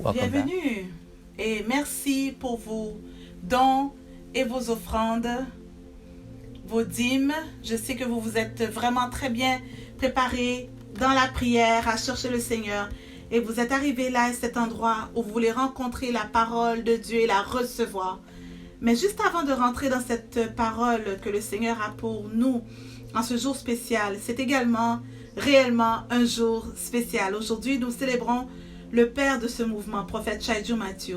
Welcome back. Bienvenue et merci pour vos dons et vos offrandes, vos dîmes. Je sais que vous vous êtes vraiment très bien préparés dans la prière à chercher le Seigneur et vous êtes arrivés là à cet endroit où vous voulez rencontrer la parole de Dieu et la recevoir. Mais juste avant de rentrer dans cette parole que le Seigneur a pour nous en ce jour spécial, c'est également réellement un jour spécial. Aujourd'hui, nous célébrons le père de ce mouvement, prophète Chaidu Matthew.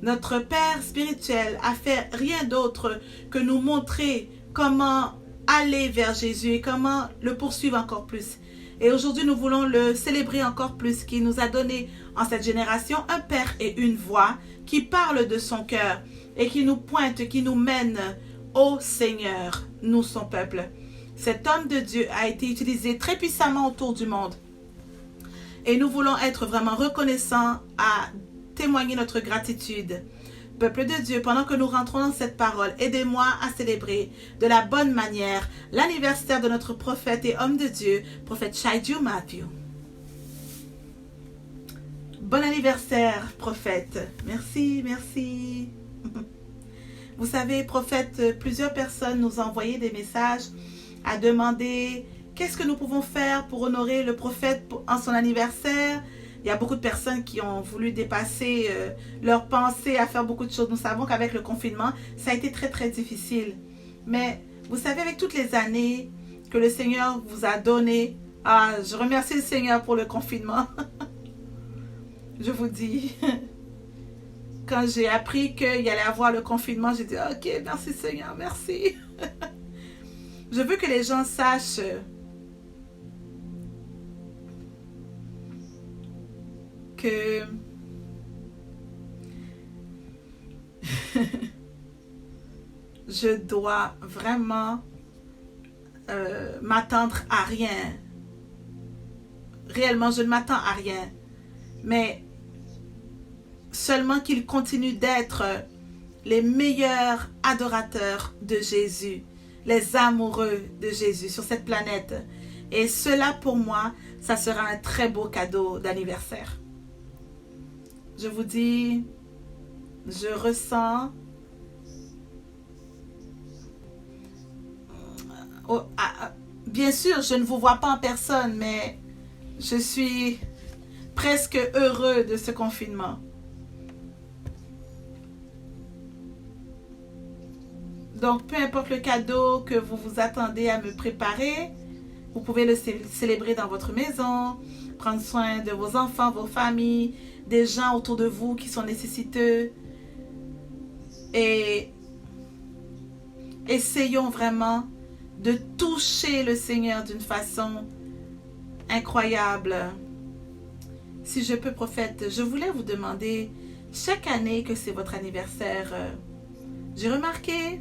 Notre père spirituel a fait rien d'autre que nous montrer comment aller vers Jésus et comment le poursuivre encore plus. Et aujourd'hui, nous voulons le célébrer encore plus, qui nous a donné en cette génération un père et une voix qui parle de son cœur et qui nous pointe, qui nous mène au Seigneur, nous son peuple. Cet homme de Dieu a été utilisé très puissamment autour du monde. Et nous voulons être vraiment reconnaissants à témoigner notre gratitude. Peuple de Dieu, pendant que nous rentrons dans cette parole, aidez-moi à célébrer de la bonne manière l'anniversaire de notre prophète et homme de Dieu, prophète Chaidu Matthew. Bon anniversaire, prophète. Merci, merci. Vous savez, prophète, plusieurs personnes nous ont envoyé des messages à demander qu'est-ce que nous pouvons faire pour honorer le prophète en son anniversaire. Il y a beaucoup de personnes qui ont voulu dépasser leurs pensées à faire beaucoup de choses. Nous savons qu'avec le confinement, ça a été très très difficile. Mais vous savez, avec toutes les années que le Seigneur vous a données, je remercie le Seigneur pour le confinement. Je vous dis, quand j'ai appris qu'il allait avoir le confinement, j'ai dit ok, merci Seigneur, merci. Je veux que les gens sachent que je dois vraiment m'attendre à rien. Réellement, je ne m'attends à rien. Mais seulement qu'ils continuent d'être les meilleurs adorateurs de Jésus, les amoureux de Jésus sur cette planète. Et cela, pour moi, ça sera un très beau cadeau d'anniversaire. Je vous dis, je ressens bien sûr, je ne vous vois pas en personne, mais je suis presque heureux de ce confinement. Donc, peu importe le cadeau que vous vous attendez à me préparer, vous pouvez le célébrer dans votre maison, prendre soin de vos enfants, vos familles, des gens autour de vous qui sont nécessiteux. Et essayons vraiment de toucher le Seigneur d'une façon incroyable. Si je peux, prophète, je voulais vous demander, chaque année que c'est votre anniversaire, j'ai remarqué,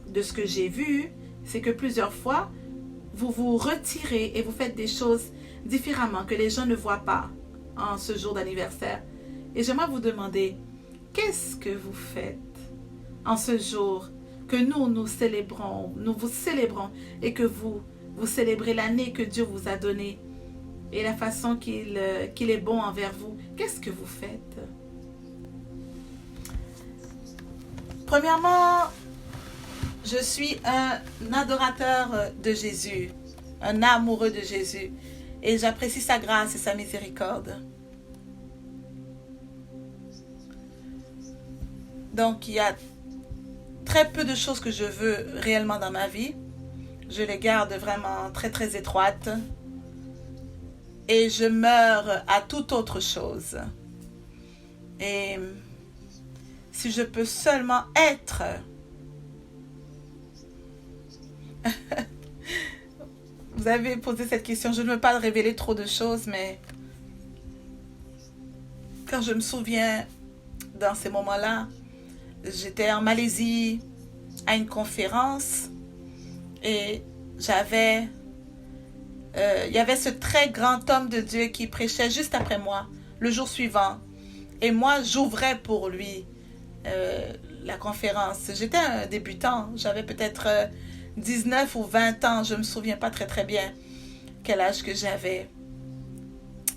de ce que j'ai vu, c'est que plusieurs fois, vous vous retirez et vous faites des choses différemment que les gens ne voient pas en ce jour d'anniversaire. Et j'aimerais vous demander, qu'est-ce que vous faites en ce jour que nous célébrons, nous vous célébrons et que vous célébrez l'année que Dieu vous a donnée et la façon qu'il est bon envers vous. Qu'est-ce que vous faites? Premièrement, je suis un adorateur de Jésus, un amoureux de Jésus, et j'apprécie sa grâce et sa miséricorde. Donc, il y a très peu de choses que je veux réellement dans ma vie. Je les garde vraiment très très étroites. Et je meurs à toute autre chose. Et si je peux seulement être... Vous avez posé cette question, je ne veux pas révéler trop de choses, mais quand je me souviens dans ces moments-là, j'étais en Malaisie à une conférence et il y avait ce très grand homme de Dieu qui prêchait juste après moi, le jour suivant. Et moi, j'ouvrais pour lui la conférence. J'étais un débutant, j'avais peut-être 19 ou 20 ans, je ne me souviens pas très très bien quel âge que j'avais.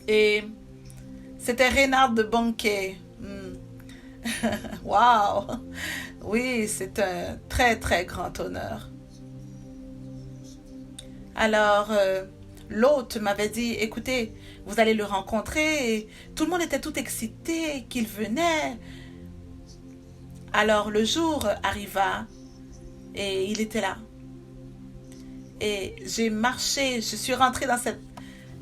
Et C'était Reinhard Bonnke. Wow! Oui, c'est un très, très grand honneur. Alors, l'hôte m'avait dit, écoutez, vous allez le rencontrer. Et tout le monde était tout excité qu'il venait. Alors, le jour arriva et il était là. Et j'ai marché, je suis rentrée dans cette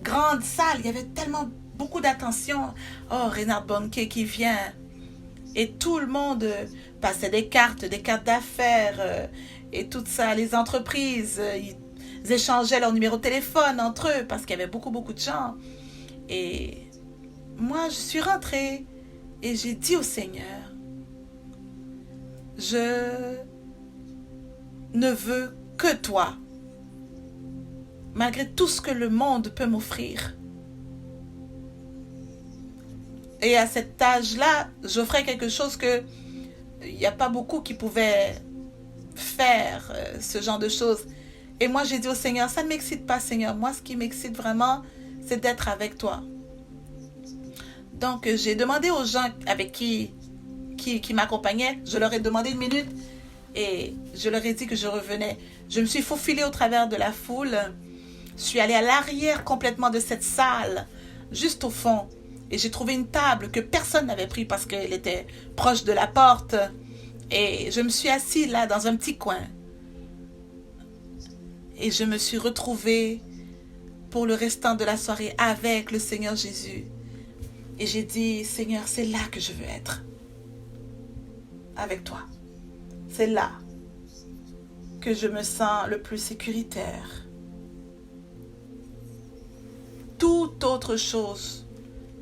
grande salle. Il y avait tellement beaucoup d'attention. Oh, Reinhard Bonnke qui vient. Et tout le monde passait des cartes d'affaires et tout ça. Les entreprises, ils échangeaient leur numéro de téléphone entre eux parce qu'il y avait beaucoup, beaucoup de gens. Et moi, je suis rentrée et j'ai dit au Seigneur, je ne veux que toi, malgré tout ce que le monde peut m'offrir. Et à cet âge-là, j'offrais quelque chose que il n'y a pas beaucoup qui pouvaient faire ce genre de choses. Et moi, j'ai dit au Seigneur, ça ne m'excite pas, Seigneur. Moi, ce qui m'excite vraiment, c'est d'être avec toi. Donc, j'ai demandé aux gens avec qui m'accompagnaient, je leur ai demandé une minute et je leur ai dit que je revenais. Je me suis faufilée au travers de la foule. Je suis allée à l'arrière complètement de cette salle, juste au fond. Et j'ai trouvé une table que personne n'avait prise parce qu'elle était proche de la porte. Et je me suis assise là dans un petit coin. Et je me suis retrouvée pour le restant de la soirée avec le Seigneur Jésus. Et j'ai dit, Seigneur, c'est là que je veux être. Avec toi. C'est là que je me sens le plus sécuritaire. Toute autre chose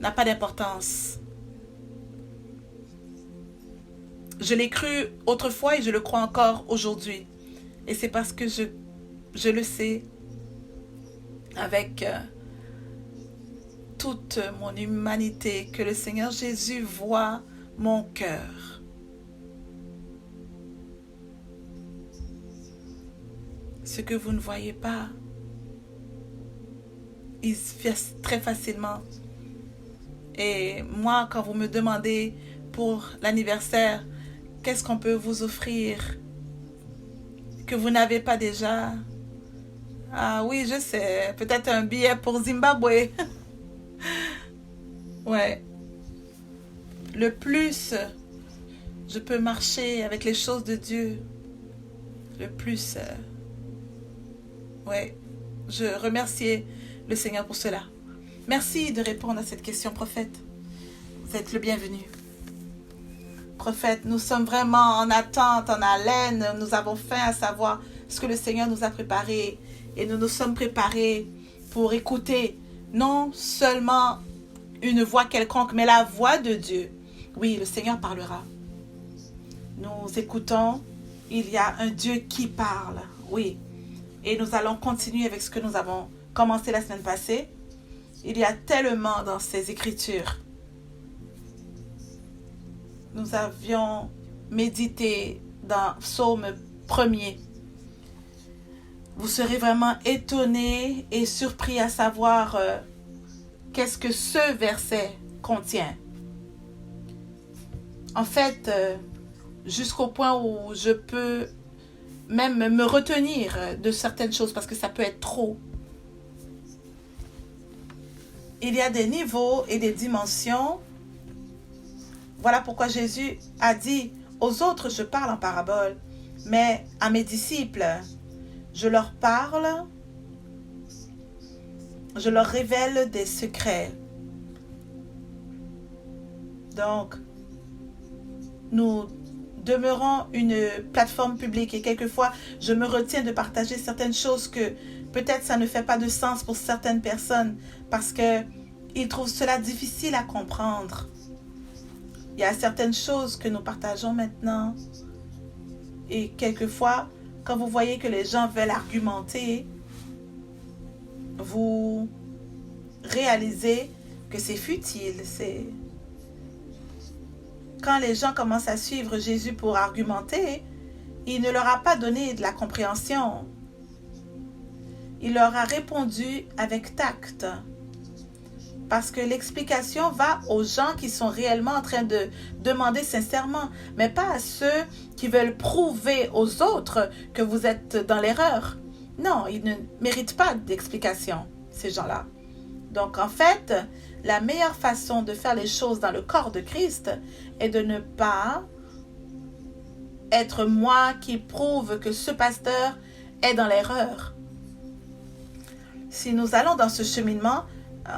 n'a pas d'importance. Je l'ai cru autrefois et je le crois encore aujourd'hui. Et c'est parce que je le sais avec toute mon humanité que le Seigneur Jésus voit mon cœur. Ce que vous ne voyez pas, il se fait très facilement. Et moi, quand vous me demandez pour l'anniversaire, qu'est-ce qu'on peut vous offrir que vous n'avez pas déjà? Ah oui, je sais, peut-être un billet pour Zimbabwe. Ouais. Le plus je peux marcher avec les choses de Dieu, le plus... ouais. Je remercie le Seigneur pour cela. Merci de répondre à cette question, prophète. Vous êtes le bienvenu. Prophète, nous sommes vraiment en attente, en haleine. Nous avons faim à savoir ce que le Seigneur nous a préparé. Et nous nous sommes préparés pour écouter non seulement une voix quelconque, mais la voix de Dieu. Oui, le Seigneur parlera. Nous écoutons. Il y a un Dieu qui parle. Oui. Et nous allons continuer avec ce que nous avons commencé la semaine passée. Il y a tellement dans ces Écritures. Nous avions médité dans Psaume 1er. Vous serez vraiment étonnés et surpris à savoir qu'est-ce que ce verset contient. En fait, jusqu'au point où je peux même me retenir de certaines choses parce que ça peut être trop. Il y a des niveaux et des dimensions. Voilà pourquoi Jésus a dit, aux autres je parle en parabole, mais à mes disciples, je leur parle, je leur révèle des secrets. Donc, nous demeurons une plateforme publique et quelquefois, je me retiens de partager certaines choses que peut-être ça ne fait pas de sens pour certaines personnes parce qu'ils trouvent cela difficile à comprendre. Il y a certaines choses que nous partageons maintenant et quelquefois, quand vous voyez que les gens veulent argumenter, vous réalisez que c'est futile. Quand les gens commencent à suivre Jésus pour argumenter, il ne leur a pas donné de la compréhension. Il leur a répondu avec tact. Parce que l'explication va aux gens qui sont réellement en train de demander sincèrement, mais pas à ceux qui veulent prouver aux autres que vous êtes dans l'erreur. Non, ils ne méritent pas d'explication, ces gens-là. Donc, en fait, la meilleure façon de faire les choses dans le corps de Christ est de ne pas être moi qui prouve que ce pasteur est dans l'erreur. Si nous allons dans ce cheminement,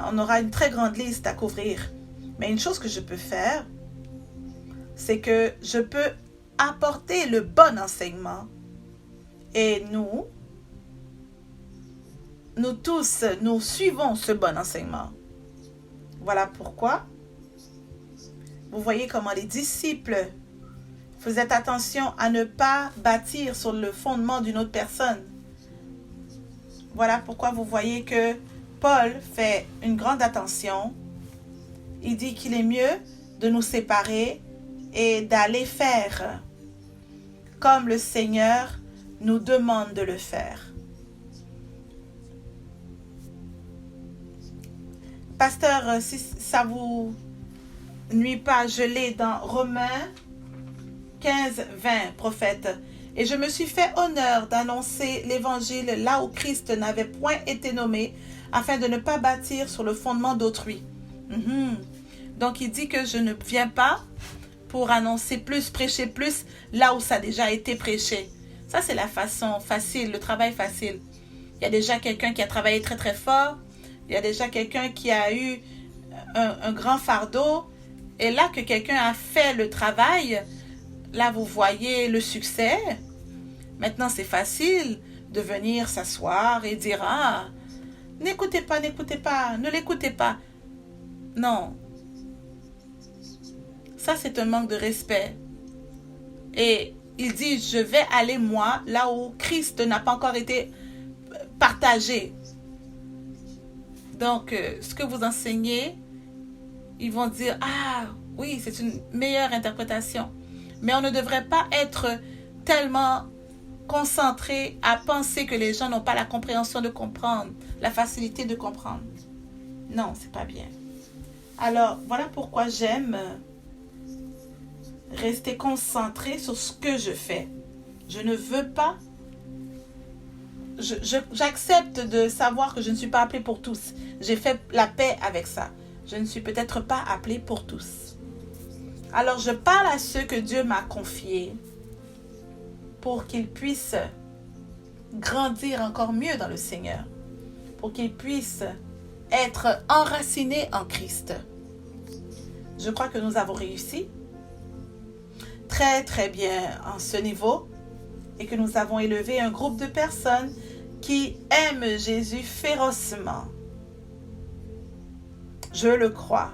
on aura une très grande liste à couvrir. Mais une chose que je peux faire, c'est que je peux apporter le bon enseignement. Et nous tous, nous suivons ce bon enseignement. Voilà pourquoi vous voyez comment les disciples faisaient attention à ne pas bâtir sur le fondement d'une autre personne. Voilà pourquoi vous voyez que Paul fait une grande attention. Il dit qu'il est mieux de nous séparer et d'aller faire comme le Seigneur nous demande de le faire. Pasteur, si ça vous nuit pas, je l'ai dans Romains 15, 20, prophète. Et je me suis fait honneur d'annoncer l'évangile là où Christ n'avait point été nommé, afin de ne pas bâtir sur le fondement d'autrui. Donc il dit que je ne viens pas pour annoncer plus, prêcher plus, là où ça a déjà été prêché. Ça, c'est la façon facile, le travail facile. Il y a déjà quelqu'un qui a travaillé très très fort, il y a déjà quelqu'un qui a eu un grand fardeau, et là que quelqu'un a fait le travail, là vous voyez le succès. Maintenant, c'est facile de venir s'asseoir et dire « Ah, n'écoutez pas, ne l'écoutez pas. » Non. Ça, c'est un manque de respect. Et il dit, je vais aller moi, là où Christ n'a pas encore été partagé. Donc, ce que vous enseignez, ils vont dire, ah, oui, c'est une meilleure interprétation. Mais on ne devrait pas être tellement concentré à penser que les gens n'ont pas la compréhension de comprendre, la facilité de comprendre. Non, c'est pas bien. Alors, voilà pourquoi j'aime rester concentré sur ce que je fais. Je ne veux pas... J'accepte de savoir que je ne suis pas appelée pour tous. J'ai fait la paix avec ça. Je ne suis peut-être pas appelée pour tous. Alors, je parle à ceux que Dieu m'a confiés pour qu'ils puissent grandir encore mieux dans le Seigneur, pour qu'ils puissent être enracinés en Christ. Je crois que nous avons réussi très très bien en ce niveau et que nous avons élevé un groupe de personnes qui aiment Jésus férocement. Je le crois.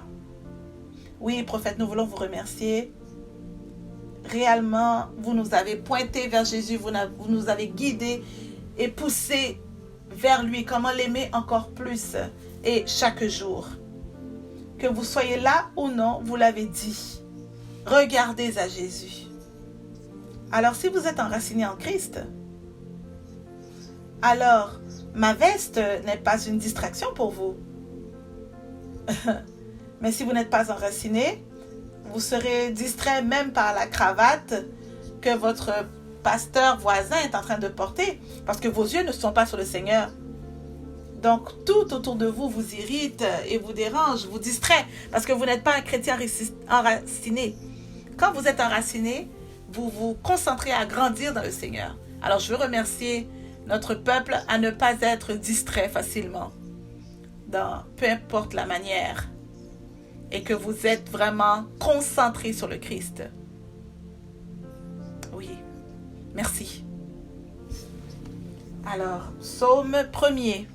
Oui, prophète, nous voulons vous remercier. Réellement, vous nous avez pointé vers Jésus, vous nous avez guidés et poussés vers lui, comment l'aimer encore plus et chaque jour. Que vous soyez là ou non, vous l'avez dit. Regardez à Jésus. Alors, si vous êtes enraciné en Christ, alors ma veste n'est pas une distraction pour vous. Mais si vous n'êtes pas enraciné, vous serez distrait même par la cravate que votre pasteur voisin est en train de porter, parce que vos yeux ne sont pas sur le Seigneur. Donc, tout autour de vous vous irrite et vous dérange, vous distrait, parce que vous n'êtes pas un chrétien enraciné. Quand vous êtes enraciné, vous vous concentrez à grandir dans le Seigneur. Alors, je veux remercier notre peuple à ne pas être distrait facilement, dans peu importe la manière, et que vous êtes vraiment concentrés sur le Christ. Oui, merci. Alors, psaume 1er.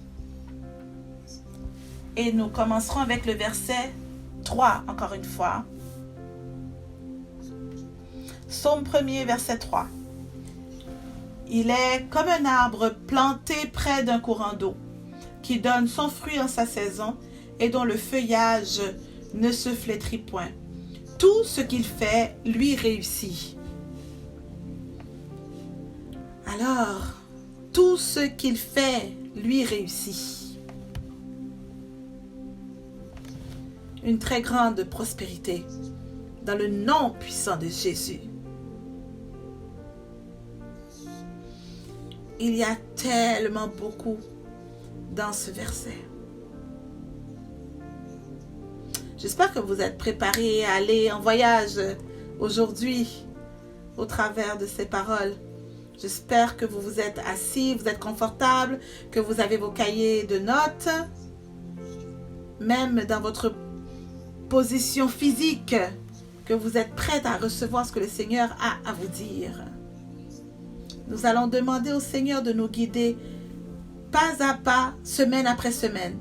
Et nous commencerons avec le verset 3, encore une fois. Psaume 1er, verset 3. Il est comme un arbre planté près d'un courant d'eau, qui donne son fruit en sa saison et dont le feuillage ne se flétrit point. Tout ce qu'il fait lui réussit. Alors, tout ce qu'il fait lui réussit. une très grande prospérité dans le nom puissant de Jésus. Il y a tellement beaucoup dans ce verset. J'espère que vous êtes préparés à aller en voyage aujourd'hui au travers de ces paroles. J'espère que vous vous êtes assis, vous êtes confortable, que vous avez vos cahiers de notes, même dans votre position physique, que vous êtes prêts à recevoir ce que le Seigneur a à vous dire. Nous allons demander au Seigneur de nous guider pas à pas, semaine après semaine.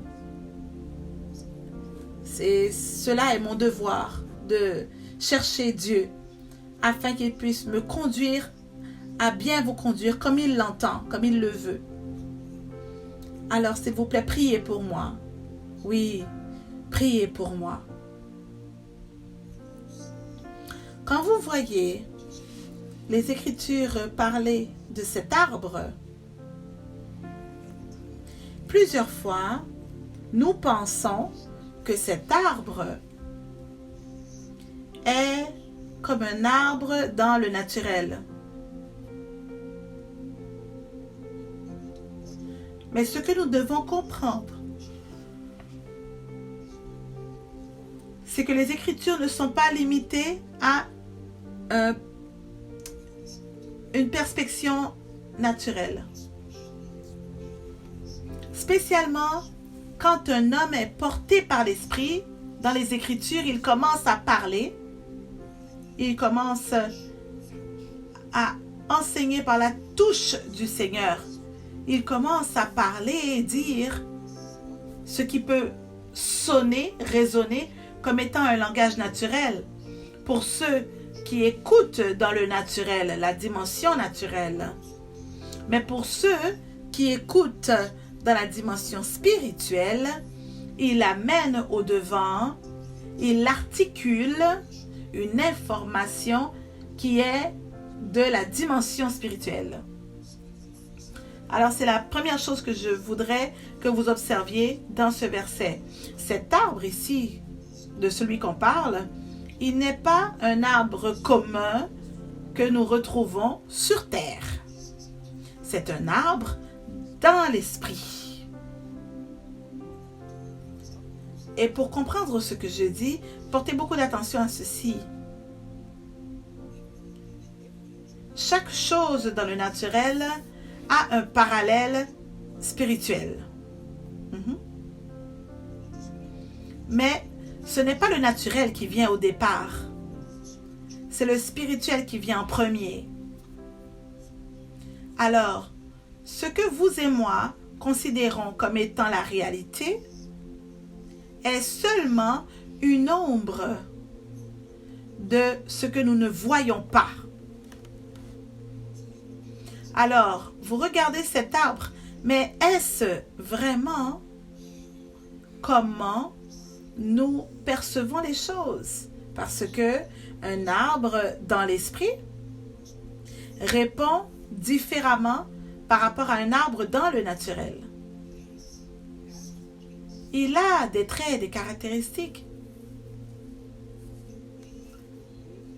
Cela est mon devoir, de chercher Dieu, afin qu'il puisse me conduire, à bien vous conduire comme il l'entend, comme il le veut. Alors, s'il vous plaît, priez pour moi. Oui, priez pour moi. Quand vous voyez les Écritures parler de cet arbre, plusieurs fois, nous pensons que cet arbre est comme un arbre dans le naturel. Mais ce que nous devons comprendre, c'est que les Écritures ne sont pas limitées à une perspective naturelle. Spécialement quand un homme est porté par l'Esprit, dans les Écritures, il commence à parler, il commence à enseigner par la touche du Seigneur. Il commence à parler et dire ce qui peut sonner, résonner comme étant un langage naturel. Pour ceux qui écoutent dans le naturel, la dimension naturelle. Mais pour ceux qui écoutent dans la dimension spirituelle, il amène au devant, il articule une information qui est de la dimension spirituelle. Alors, c'est la première chose que je voudrais que vous observiez dans ce verset. Cet arbre ici, de celui qu'on parle, il n'est pas un arbre commun que nous retrouvons sur terre. C'est un arbre dans l'esprit. Et pour comprendre ce que je dis, portez beaucoup d'attention à ceci. Chaque chose dans le naturel a un parallèle spirituel. Mais ce n'est pas le naturel qui vient au départ. C'est le spirituel qui vient en premier. Alors, ce que vous et moi considérons comme étant la réalité est seulement une ombre de ce que nous ne voyons pas. Alors, vous regardez cet arbre, mais est-ce vraiment comment nous percevons les choses? Parce que un arbre dans l'esprit répond différemment par rapport à un arbre dans le naturel. Il a des traits, des caractéristiques.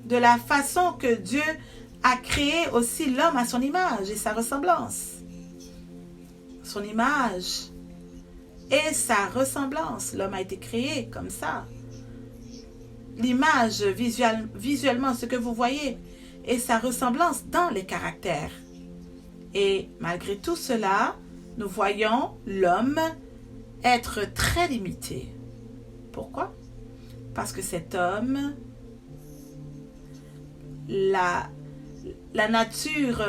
De la façon que Dieu a créé aussi l'homme à son image et sa ressemblance. Son image et sa ressemblance. L'homme a été créé comme ça. L'image visuellement, ce que vous voyez, et sa ressemblance dans les caractères. Et malgré tout cela, nous voyons l'homme être très limité. Pourquoi? Parce que cet homme, la nature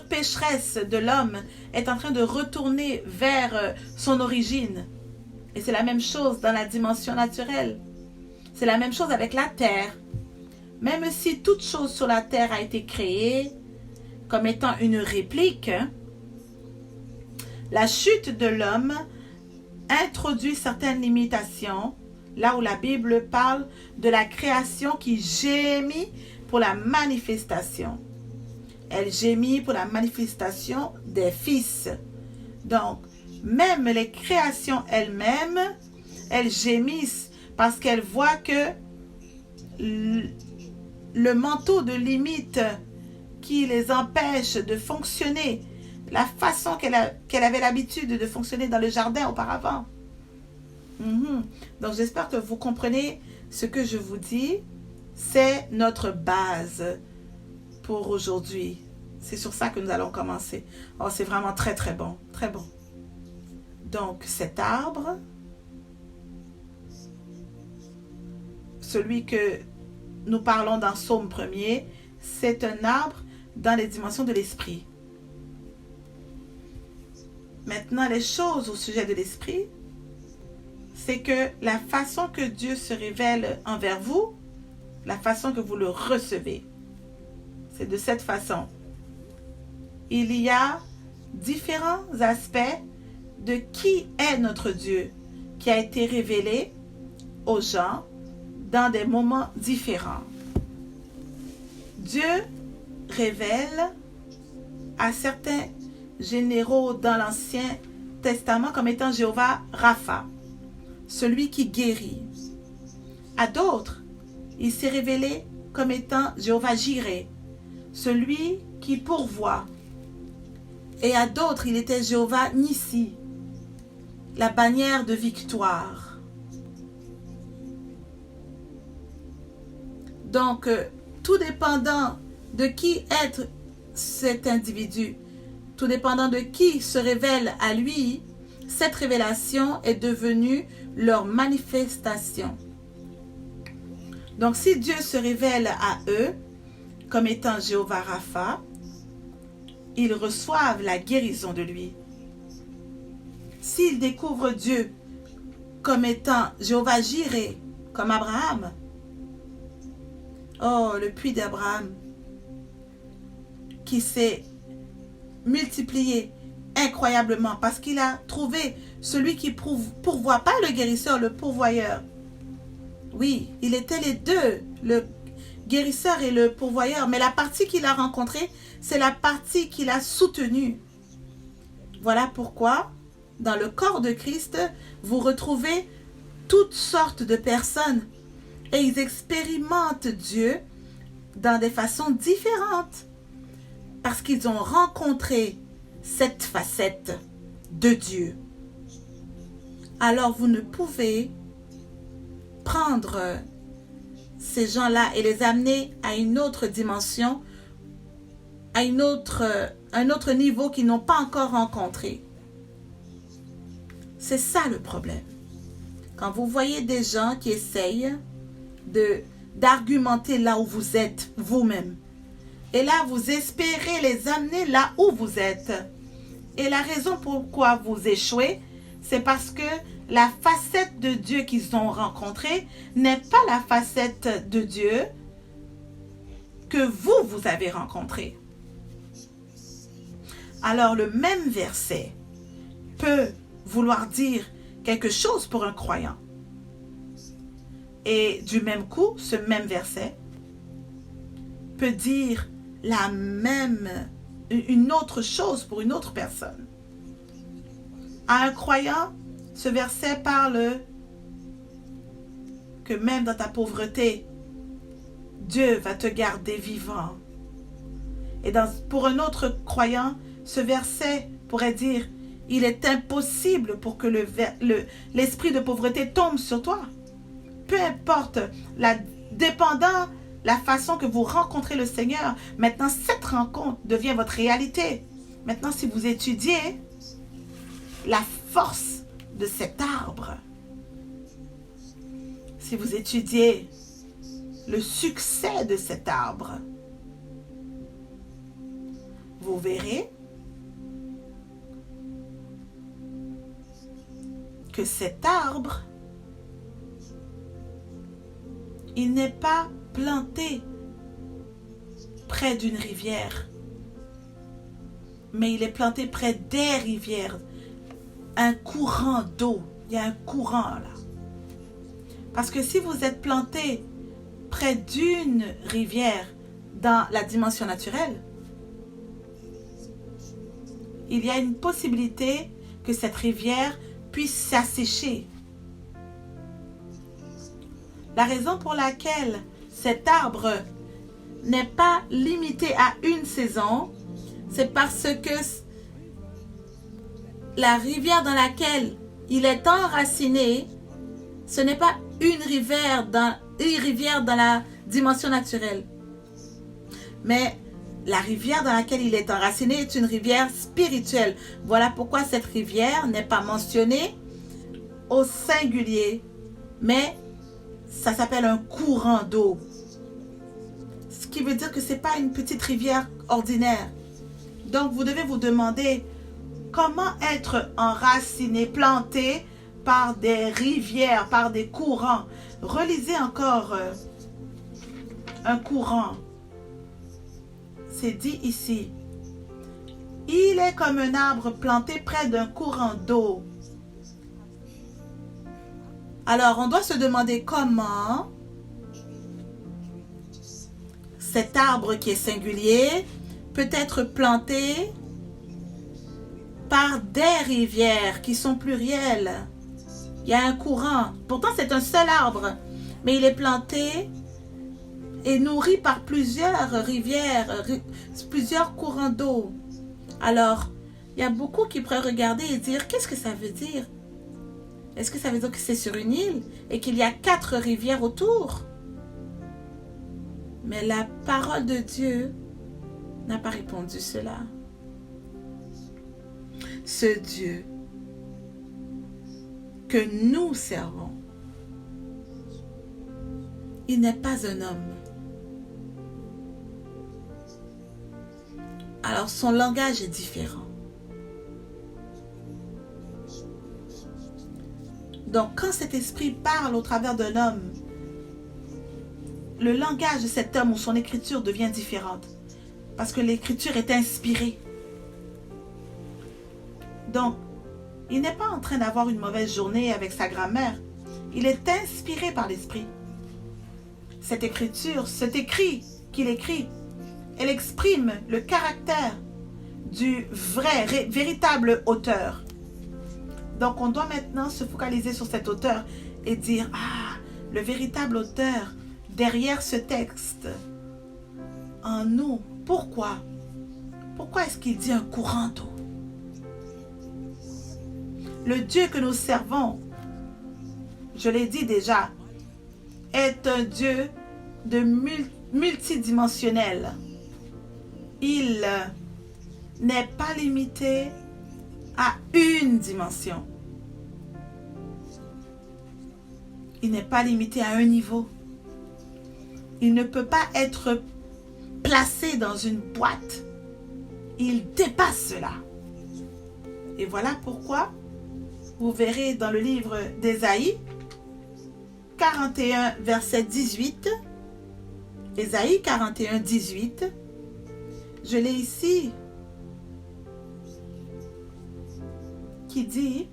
pécheresse de l'homme est en train de retourner vers son origine. Et c'est la même chose dans la dimension naturelle. C'est la même chose avec la terre. Même si toute chose sur la terre a été créée comme étant une réplique, la chute de l'homme introduit certaines limitations, là où la Bible parle de la création qui gémit pour la manifestation. Elle gémit pour la manifestation des fils. Donc, Même les créations elles-mêmes, elles gémissent parce qu'elles voient que le manteau de limite qui les empêche de fonctionner, la façon qu'elle avait l'habitude de fonctionner dans le jardin auparavant. Donc j'espère que vous comprenez ce que je vous dis. C'est notre base pour aujourd'hui. C'est sur ça que nous allons commencer. Oh, c'est vraiment très très bon, très bon. Donc cet arbre, celui que nous parlons dans Psaume 1er, c'est un arbre dans les dimensions de l'esprit. Maintenant, les choses au sujet de l'esprit, c'est que la façon que Dieu se révèle envers vous, la façon que vous le recevez, c'est de cette façon. Il y a différents aspects de qui est notre Dieu qui a été révélé aux gens dans des moments différents. Dieu révèle à certains généraux dans l'Ancien Testament comme étant Jéhovah Rapha, celui qui guérit. À d'autres, il s'est révélé comme étant Jéhovah Jireh, celui qui pourvoit. Et à d'autres, il était Jéhovah Nissi, la bannière de victoire. Donc, tout dépendant de qui est cet individu, tout dépendant de qui se révèle à lui, cette révélation est devenue leur manifestation. Donc, si Dieu se révèle à eux comme étant Jéhovah Rapha, ils reçoivent la guérison de lui. S'ils découvrent Dieu comme étant Jéhovah Jireh, comme Abraham, oh, le puits d'Abraham, qui s'est multiplié incroyablement parce qu'il a trouvé celui qui pourvoit, pas le guérisseur, le pourvoyeur. Oui, il était les deux, le guérisseur et le pourvoyeur, mais la partie qu'il a rencontrée, c'est la partie qu'il a soutenue. Voilà pourquoi, dans le corps de Christ, vous retrouvez toutes sortes de personnes et ils expérimentent Dieu dans des façons différentes parce qu'ils ont rencontré cette facette de Dieu. Alors vous ne pouvez prendre ces gens-là et les amener à une autre dimension, à un autre niveau qu'ils n'ont pas encore rencontré. C'est ça le problème. Quand vous voyez des gens qui essayent d'argumenter là où vous êtes vous-même, et là vous espérez les amener là où vous êtes, et la raison pourquoi vous échouez, c'est parce que la facette de Dieu qu'ils ont rencontrée n'est pas la facette de Dieu que vous avez rencontrée. Alors le même verset peut vouloir dire quelque chose pour un croyant. Et du même coup, ce même verset peut dire une autre chose pour une autre personne. À un croyant, ce verset parle que même dans ta pauvreté, Dieu va te garder vivant. Et pour un autre croyant, ce verset pourrait dire, il est impossible pour que l'esprit de pauvreté tombe sur toi. Peu importe, dépendant la façon que vous rencontrez le Seigneur, maintenant cette rencontre devient votre réalité. Maintenant, si vous étudiez la force de cet arbre, si vous étudiez le succès de cet arbre, vous verrez que cet arbre, il n'est pas planté près d'une rivière, mais il est planté près des rivières. Un courant d'eau, il y a un courant là. Parce que si vous êtes planté près d'une rivière dans la dimension naturelle, il y a une possibilité que cette rivière puisse s'assécher. La raison pour laquelle cet arbre n'est pas limité à une saison, c'est parce que la rivière dans laquelle il est enraciné, ce n'est pas une rivière dans la dimension naturelle. Mais la rivière dans laquelle il est enraciné est une rivière spirituelle. Voilà pourquoi cette rivière n'est pas mentionnée au singulier, mais ça s'appelle un courant d'eau. Ce qui veut dire que ce n'est pas une petite rivière ordinaire. Donc vous devez vous demander comment être enraciné, planté par des rivières, par des courants. Relisez encore un courant. C'est dit ici. Il est comme un arbre planté près d'un courant d'eau. Alors, on doit se demander comment cet arbre qui est singulier peut être planté par des rivières qui sont plurielles. Il y a un courant. Pourtant, c'est un seul arbre, mais il est planté et nourri par plusieurs rivières, plusieurs courants d'eau. Alors, il y a beaucoup qui pourraient regarder et dire, qu'est-ce que ça veut dire? Est-ce que ça veut dire que c'est sur une île et qu'il y a 4 rivières autour? Mais la parole de Dieu n'a pas répondu cela. Ce Dieu que nous servons, il n'est pas un homme. Alors son langage est différent. Donc quand cet esprit parle au travers d'un homme, le langage de cet homme ou son écriture devient différente. Parce que l'écriture est inspirée. Donc, il n'est pas en train d'avoir une mauvaise journée avec sa grammaire. Il est inspiré par l'esprit. Cette écriture, cet écrit qu'il écrit, elle exprime le caractère du vrai, véritable auteur. Donc, on doit maintenant se focaliser sur cet auteur et dire, ah, le véritable auteur derrière ce texte, en nous. Pourquoi? Pourquoi est-ce qu'il dit un courant d'eau? Le Dieu que nous servons, je l'ai dit déjà, est un Dieu de multidimensionnel. Il n'est pas limité à une dimension. Il n'est pas limité à un niveau. Il ne peut pas être placé dans une boîte. Il dépasse cela. Et voilà pourquoi vous verrez dans le livre d'Ésaïe 41, verset 18. Ésaïe 41, 18. Je l'ai ici. Qui dit,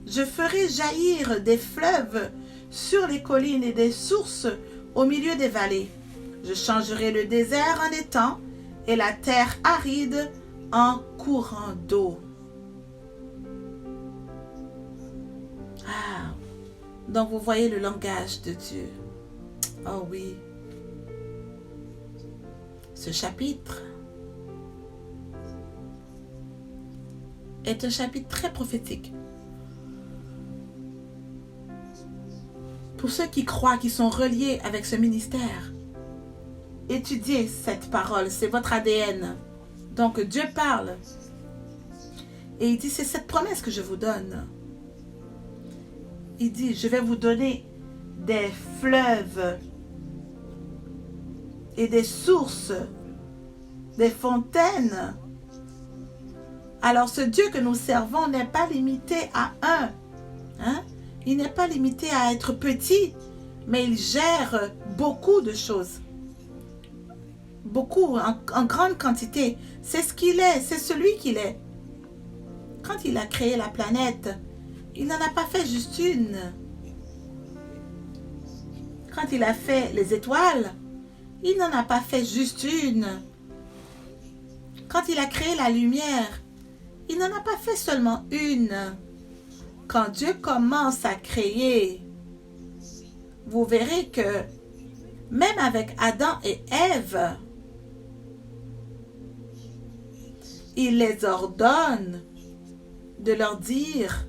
je ferai jaillir des fleuves sur les collines et des sources au milieu des vallées. Je changerai le désert en étang et la terre aride en courant d'eau. Ah, donc vous voyez le langage de Dieu. Oh oui. Ce chapitre est un chapitre très prophétique. Pour ceux qui croient, qui sont reliés avec ce ministère, étudiez cette parole, c'est votre ADN. Donc Dieu parle. Et il dit, c'est cette promesse que je vous donne. Il dit, je vais vous donner des fleuves et des sources, des fontaines. Alors ce Dieu que nous servons n'est pas limité à un. Hein? Il n'est pas limité à être petit, mais il gère beaucoup de choses. Beaucoup, en grande quantité. C'est ce qu'il est, c'est celui qu'il est. Quand il a créé la planète, il n'en a pas fait juste une. Quand il a fait les étoiles, il n'en a pas fait juste une. Quand il a créé la lumière, il n'en a pas fait seulement une. Quand Dieu commence à créer, vous verrez que même avec Adam et Ève, il les ordonne de leur dire,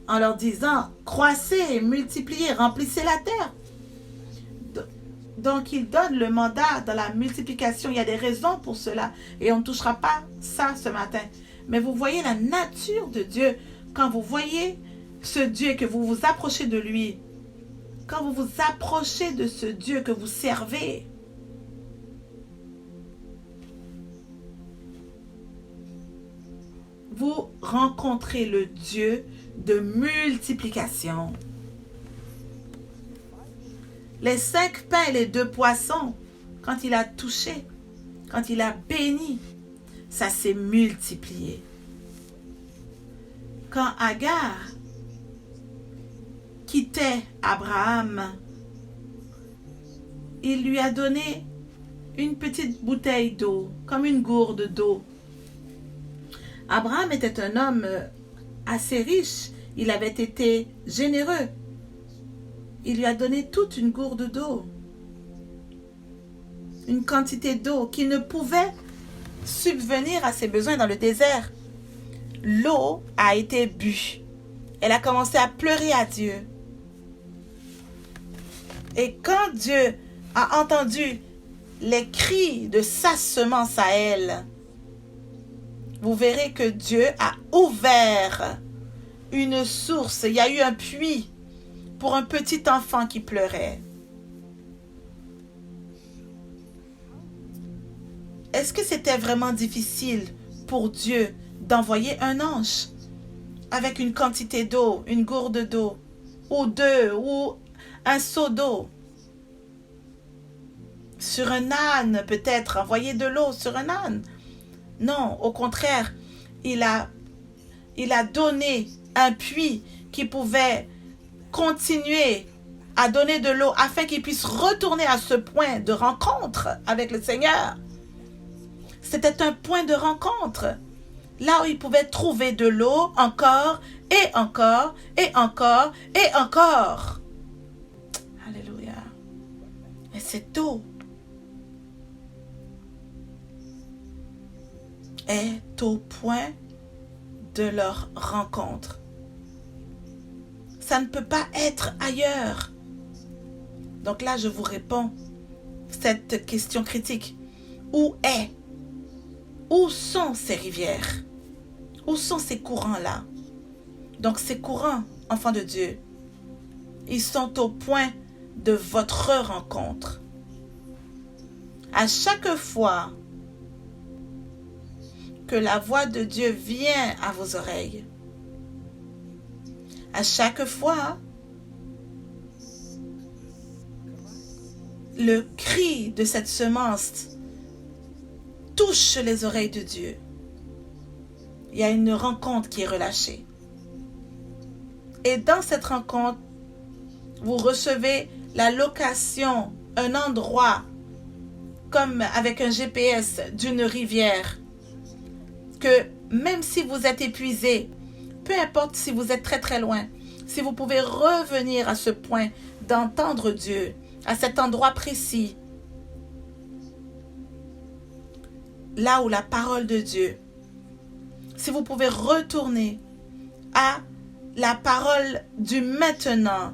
en leur disant, croissez, multipliez, remplissez la terre. Donc, il donne le mandat dans la multiplication. Il y a des raisons pour cela. Et on ne touchera pas ça ce matin. Mais vous voyez la nature de Dieu. Quand vous voyez ce Dieu et que vous vous approchez de lui, quand vous vous approchez de ce Dieu que vous servez, vous rencontrez le Dieu de multiplication. Les 5 pains et les 2 poissons, quand il a touché, quand il a béni, ça s'est multiplié. Quand Agar quittait Abraham, il lui a donné une petite bouteille d'eau, comme une gourde d'eau. Abraham était un homme assez riche, il avait été généreux. Il lui a donné toute une gourde d'eau, une quantité d'eau qui ne pouvait subvenir à ses besoins dans le désert. L'eau a été bue. Elle a commencé à pleurer à Dieu. Et quand Dieu a entendu les cris de sa semence à elle, vous verrez que Dieu a ouvert une source. Il y a eu un puits pour un petit enfant qui pleurait. Est-ce que c'était vraiment difficile pour Dieu d'envoyer un ange avec une quantité d'eau, une gourde d'eau, ou 2, ou un seau d'eau? Sur un âne, peut-être, envoyer de l'eau sur un âne? Non, au contraire, il a donné un puits qui pouvait continuer à donner de l'eau afin qu'il puisse retourner à ce point de rencontre avec le Seigneur. C'était un point de rencontre, là où il pouvait trouver de l'eau encore et encore et encore et encore. Alléluia. Et cette eau est au point de leur rencontre. Ça ne peut pas être ailleurs. Donc là, je vous réponds cette question critique. Où est? Où sont ces rivières? Où sont ces courants-là? Donc ces courants, enfants de Dieu, ils sont au point de votre rencontre. À chaque fois que la voix de Dieu vient à vos oreilles, à chaque fois, le cri de cette semence touche les oreilles de Dieu. Il y a une rencontre qui est relâchée. Et dans cette rencontre, vous recevez la location, un endroit, comme avec un GPS d'une rivière, que même si vous êtes épuisé, peu importe si vous êtes très très loin, si vous pouvez revenir à ce point d'entendre Dieu, à cet endroit précis, là où la parole de Dieu, si vous pouvez retourner à la parole du maintenant,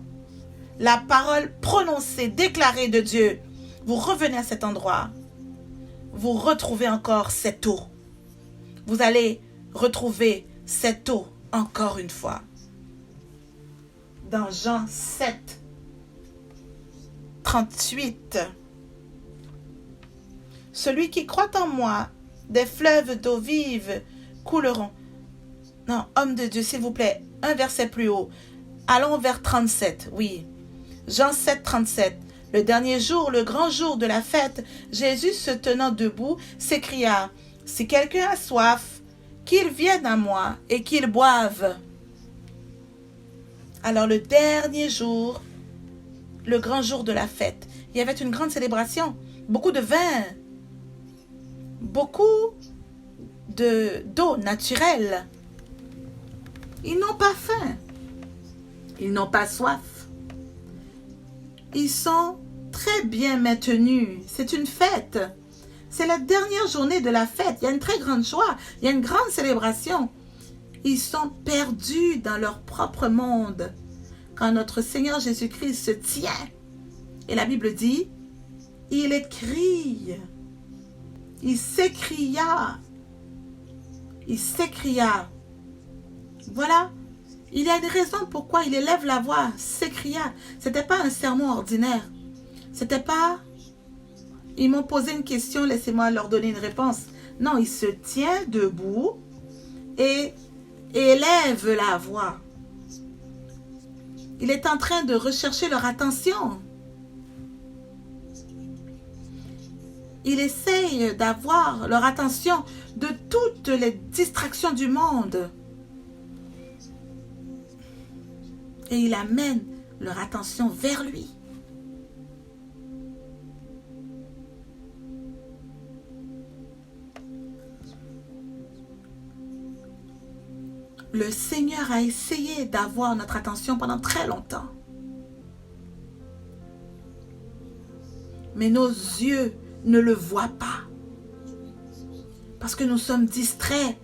la parole prononcée, déclarée de Dieu, vous revenez à cet endroit, vous retrouvez encore cette eau. Vous allez retrouver cette eau encore une fois. Dans Jean 7, 38. Celui qui croit en moi, des fleuves d'eau vive couleront. Non, homme de Dieu, s'il vous plaît, un verset plus haut. Allons vers 37, oui. Jean 7, 37. Le dernier jour, le grand jour de la fête, Jésus se tenant debout, s'écria, « Si quelqu'un a soif, qu'il vienne à moi et qu'il boive. » Alors le dernier jour, le grand jour de la fête, il y avait une grande célébration, beaucoup de vin, beaucoup d'eau naturelle. Ils n'ont pas faim. Ils n'ont pas soif. Ils sont très bien maintenus. C'est une fête. C'est la dernière journée de la fête. Il y a une très grande joie. Il y a une grande célébration. Ils sont perdus dans leur propre monde. Quand notre Seigneur Jésus-Christ se tient, et la Bible dit, il crie. Il s'écria. Il s'écria. Voilà. Il y a une raison pourquoi il élève la voix, s'écria. Ce n'était pas un sermon ordinaire. C'était pas, ils m'ont posé une question, laissez-moi leur donner une réponse. Non, il se tient debout et élève la voix. Il est en train de rechercher leur attention. Il essaye d'avoir leur attention de toutes les distractions du monde. Et il amène leur attention vers lui. Le Seigneur a essayé d'avoir notre attention pendant très longtemps. Mais nos yeux ne le voient pas. Parce que nous sommes distraits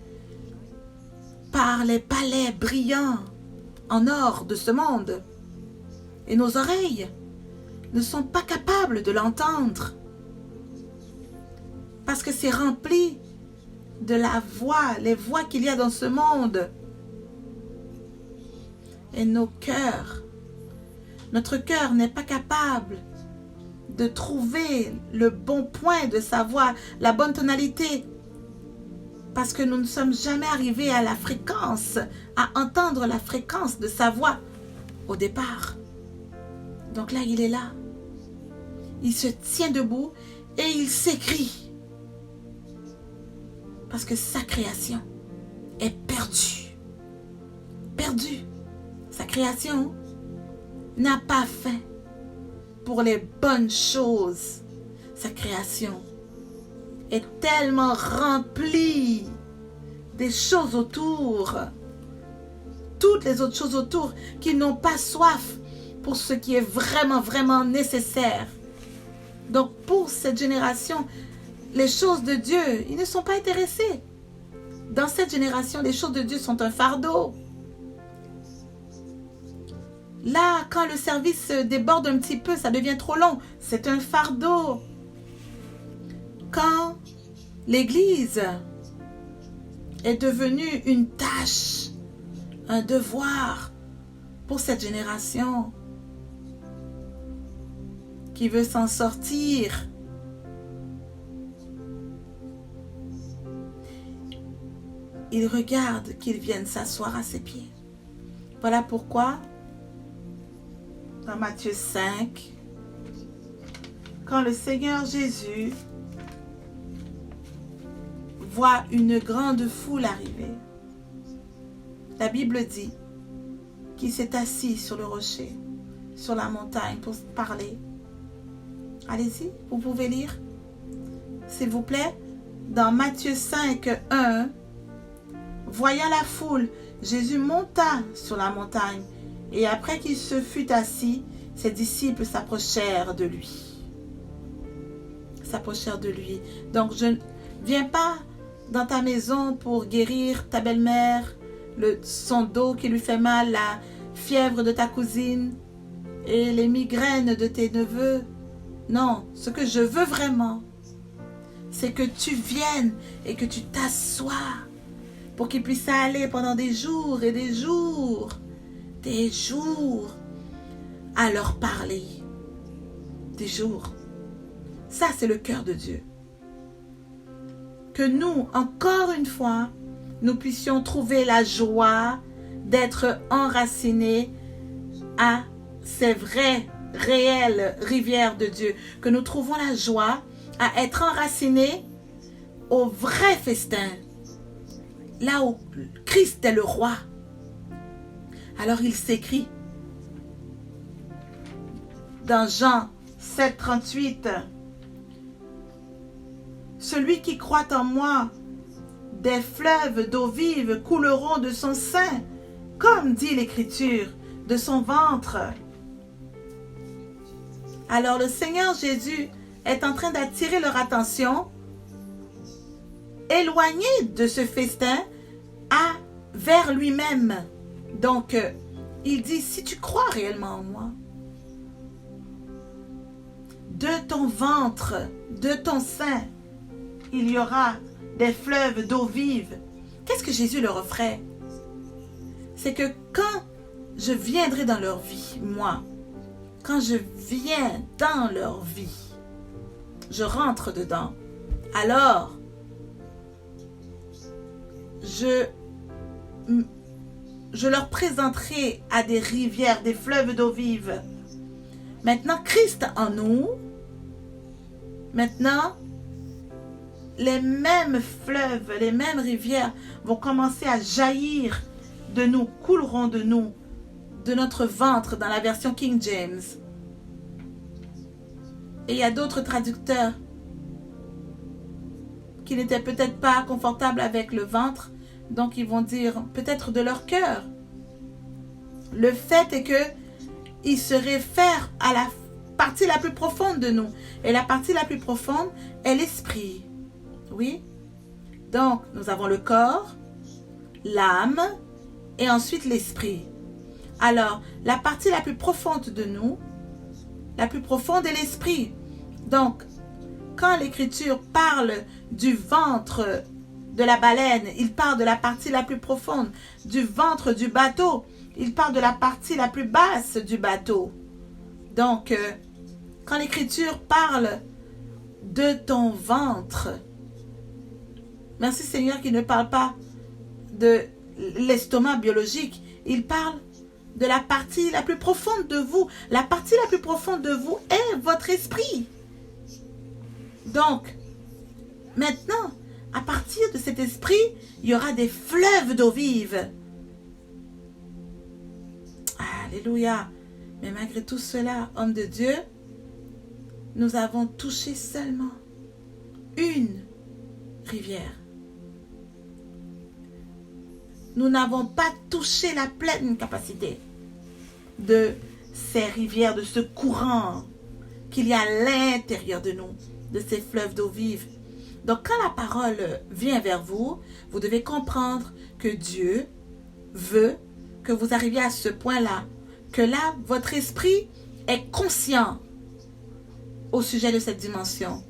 par les palais brillants en or de ce monde. Et nos oreilles ne sont pas capables de l'entendre. Parce que c'est rempli de la voix, les voix qu'il y a dans ce monde. Et nos cœurs, notre cœur n'est pas capable de trouver le bon point de sa voix, la bonne tonalité. Parce que nous ne sommes jamais arrivés à la fréquence, à entendre la fréquence de sa voix au départ. Donc là, il est là. Il se tient debout et il s'écrie. Parce que sa création est perdue. Perdue. Sa création n'a pas faim pour les bonnes choses. Sa création est tellement remplie des choses autour, toutes les autres choses autour, qui n'ont pas soif pour ce qui est vraiment, vraiment nécessaire. Donc pour cette génération, les choses de Dieu, ils ne sont pas intéressés. Dans cette génération, les choses de Dieu sont un fardeau. Là, quand le service déborde un petit peu, ça devient trop long. C'est un fardeau. Quand l'Église est devenue une tâche, un devoir pour cette génération qui veut s'en sortir, il regarde qu'ils viennent s'asseoir à ses pieds. Voilà pourquoi dans Matthieu 5, quand le Seigneur Jésus voit une grande foule arriver, la Bible dit qu'il s'est assis sur le rocher, sur la montagne pour parler. Allez-y, vous pouvez lire, s'il vous plaît, dans Matthieu 5, 1, voyant la foule, Jésus monta sur la montagne. Et après qu'il se fut assis, ses disciples s'approchèrent de lui. S'approchèrent de lui. Donc, je ne viens pas dans ta maison pour guérir ta belle-mère, son dos qui lui fait mal, la fièvre de ta cousine et les migraines de tes neveux. Non, ce que je veux vraiment, c'est que tu viennes et que tu t'assoies pour qu'il puisse aller pendant des jours et des jours à leur parler. Des jours. Ça, c'est le cœur de Dieu. Que nous, encore une fois, nous puissions trouver la joie d'être enracinés à ces vraies, réelles rivières de Dieu. Que nous trouvons la joie à être enracinés au vrai festin. Là où Christ est le roi. Alors il s'écrit dans Jean 7, 38, celui qui croit en moi des fleuves d'eau vive couleront de son sein, comme dit l'Écriture, de son ventre. Alors le Seigneur Jésus est en train d'attirer leur attention, éloigné de ce festin, vers lui-même. Donc, il dit, si tu crois réellement en moi, de ton ventre, de ton sein, il y aura des fleuves d'eau vive. Qu'est-ce que Jésus leur offrait? C'est que quand je viendrai dans leur vie, moi, quand je viens dans leur vie, je rentre dedans, alors je leur présenterai à des rivières, des fleuves d'eau vive. Maintenant, Christ en nous, maintenant, les mêmes fleuves, les mêmes rivières vont commencer à jaillir de nous, couleront de nous, de notre ventre dans la version King James. Et il y a d'autres traducteurs qui n'étaient peut-être pas confortables avec le ventre, donc ils vont dire peut-être de leur cœur. Le fait est que il se réfère à la partie la plus profonde de nous. Et la partie la plus profonde est l'esprit. Oui. Donc, nous avons le corps, l'âme et ensuite l'esprit. Alors, la partie la plus profonde de nous, la plus profonde est l'esprit. Donc, quand l'Écriture parle du ventre de la baleine, il parle de la partie la plus profonde, du ventre du bateau. Il parle de la partie la plus basse du bateau. Donc, quand l'Écriture parle de ton ventre, merci Seigneur qu'il ne parle pas de l'estomac biologique, il parle de la partie la plus profonde de vous. La partie la plus profonde de vous est votre esprit. Donc, maintenant, à partir de cet esprit, il y aura des fleuves d'eau vive. Alléluia. Mais malgré tout cela, homme de Dieu, nous avons touché seulement une rivière. Nous n'avons pas touché la pleine capacité de ces rivières, de ce courant qu'il y a à l'intérieur de nous, de ces fleuves d'eau vive. Donc, quand la parole vient vers vous, vous devez comprendre que Dieu veut que vous arriviez à ce point-là, que là, votre esprit est conscient au sujet de cette dimension.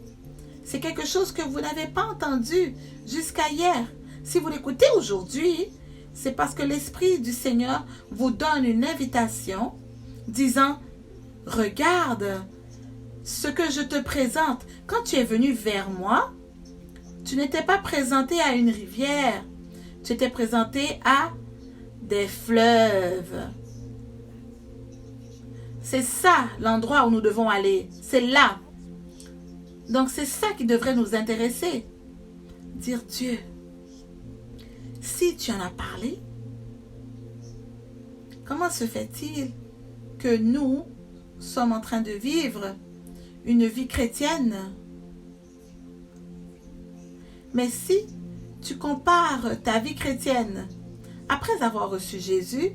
C'est quelque chose que vous n'avez pas entendu jusqu'à hier. Si vous l'écoutez aujourd'hui, c'est parce que l'Esprit du Seigneur vous donne une invitation disant, regarde ce que je te présente. Quand tu es venu vers moi, tu n'étais pas présenté à une rivière, tu étais présenté à des fleuves. C'est ça l'endroit où nous devons aller. C'est là. Donc c'est ça qui devrait nous intéresser. Dire Dieu, si tu en as parlé, comment se fait-il que nous sommes en train de vivre une vie chrétienne? Mais si tu compares ta vie chrétienne après avoir reçu Jésus,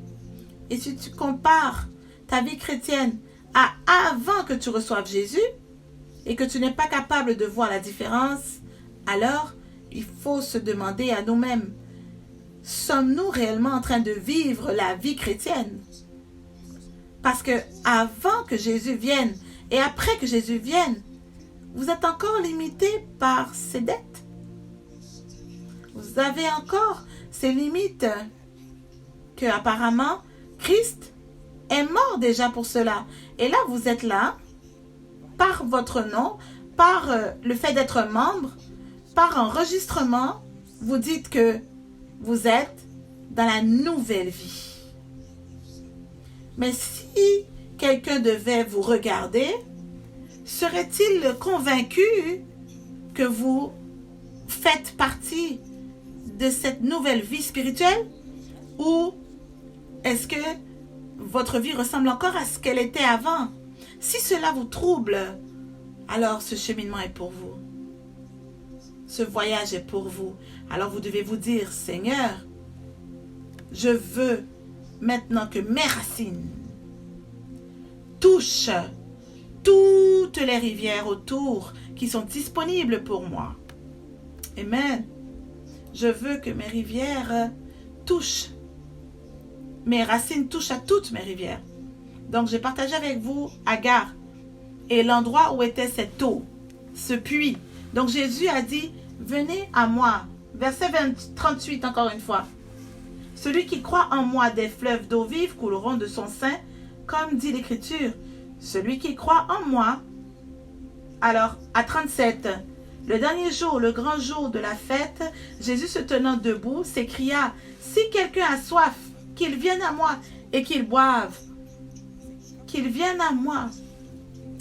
et si tu compares ta vie chrétienne à avant que tu reçoives Jésus, et que tu n'es pas capable de voir la différence, alors il faut se demander à nous-mêmes, sommes-nous réellement en train de vivre la vie chrétienne? Parce que avant que Jésus vienne et après que Jésus vienne, vous êtes encore limité par ces dettes. Vous avez encore ces limites que apparemment Christ est mort déjà pour cela. Et là, vous êtes là, par votre nom, par le fait d'être membre, par enregistrement, vous dites que vous êtes dans la nouvelle vie. Mais si quelqu'un devait vous regarder, serait-il convaincu que vous faites partie de cette nouvelle vie spirituelle? Ou est-ce que votre vie ressemble encore à ce qu'elle était avant? Si cela vous trouble, alors ce cheminement est pour vous. ce voyage est pour vous. Alors vous devez vous dire, Seigneur, je veux maintenant que mes racines touchent toutes les rivières autour qui sont disponibles pour moi. Amen. Je veux que mes rivières touchent, mes racines touchent à toutes mes rivières. Donc, j'ai partagé avec vous Agar et l'endroit où était cette eau, ce puits. Donc, Jésus a dit, venez à moi. Verset 38, encore une fois. Celui qui croit en moi, des fleuves d'eau vive couleront de son sein, comme dit l'Écriture. Celui qui croit en moi. Alors, à 37, le dernier jour, le grand jour de la fête, Jésus se tenant debout, s'écria, si quelqu'un a soif, qu'il vienne à moi et qu'il boive. Qu'il vienne à moi.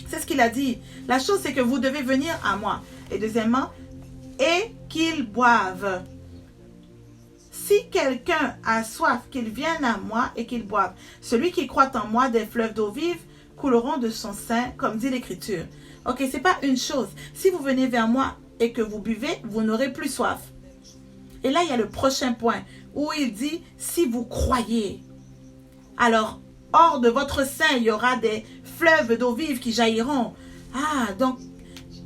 C'est ce qu'il a dit. La chose, c'est que vous devez venir à moi. Et deuxièmement, et qu'il boive. Si quelqu'un a soif, qu'il vienne à moi et qu'il boive. Celui qui croit en moi, des fleuves d'eau vive couleront de son sein, comme dit l'Écriture. Ok, c'est pas une chose. Si vous venez vers moi et que vous buvez, vous n'aurez plus soif. Et là, il y a le prochain point où il dit, si vous croyez, alors, hors de votre sein, il y aura des fleuves d'eau vive qui jailliront. Ah, donc,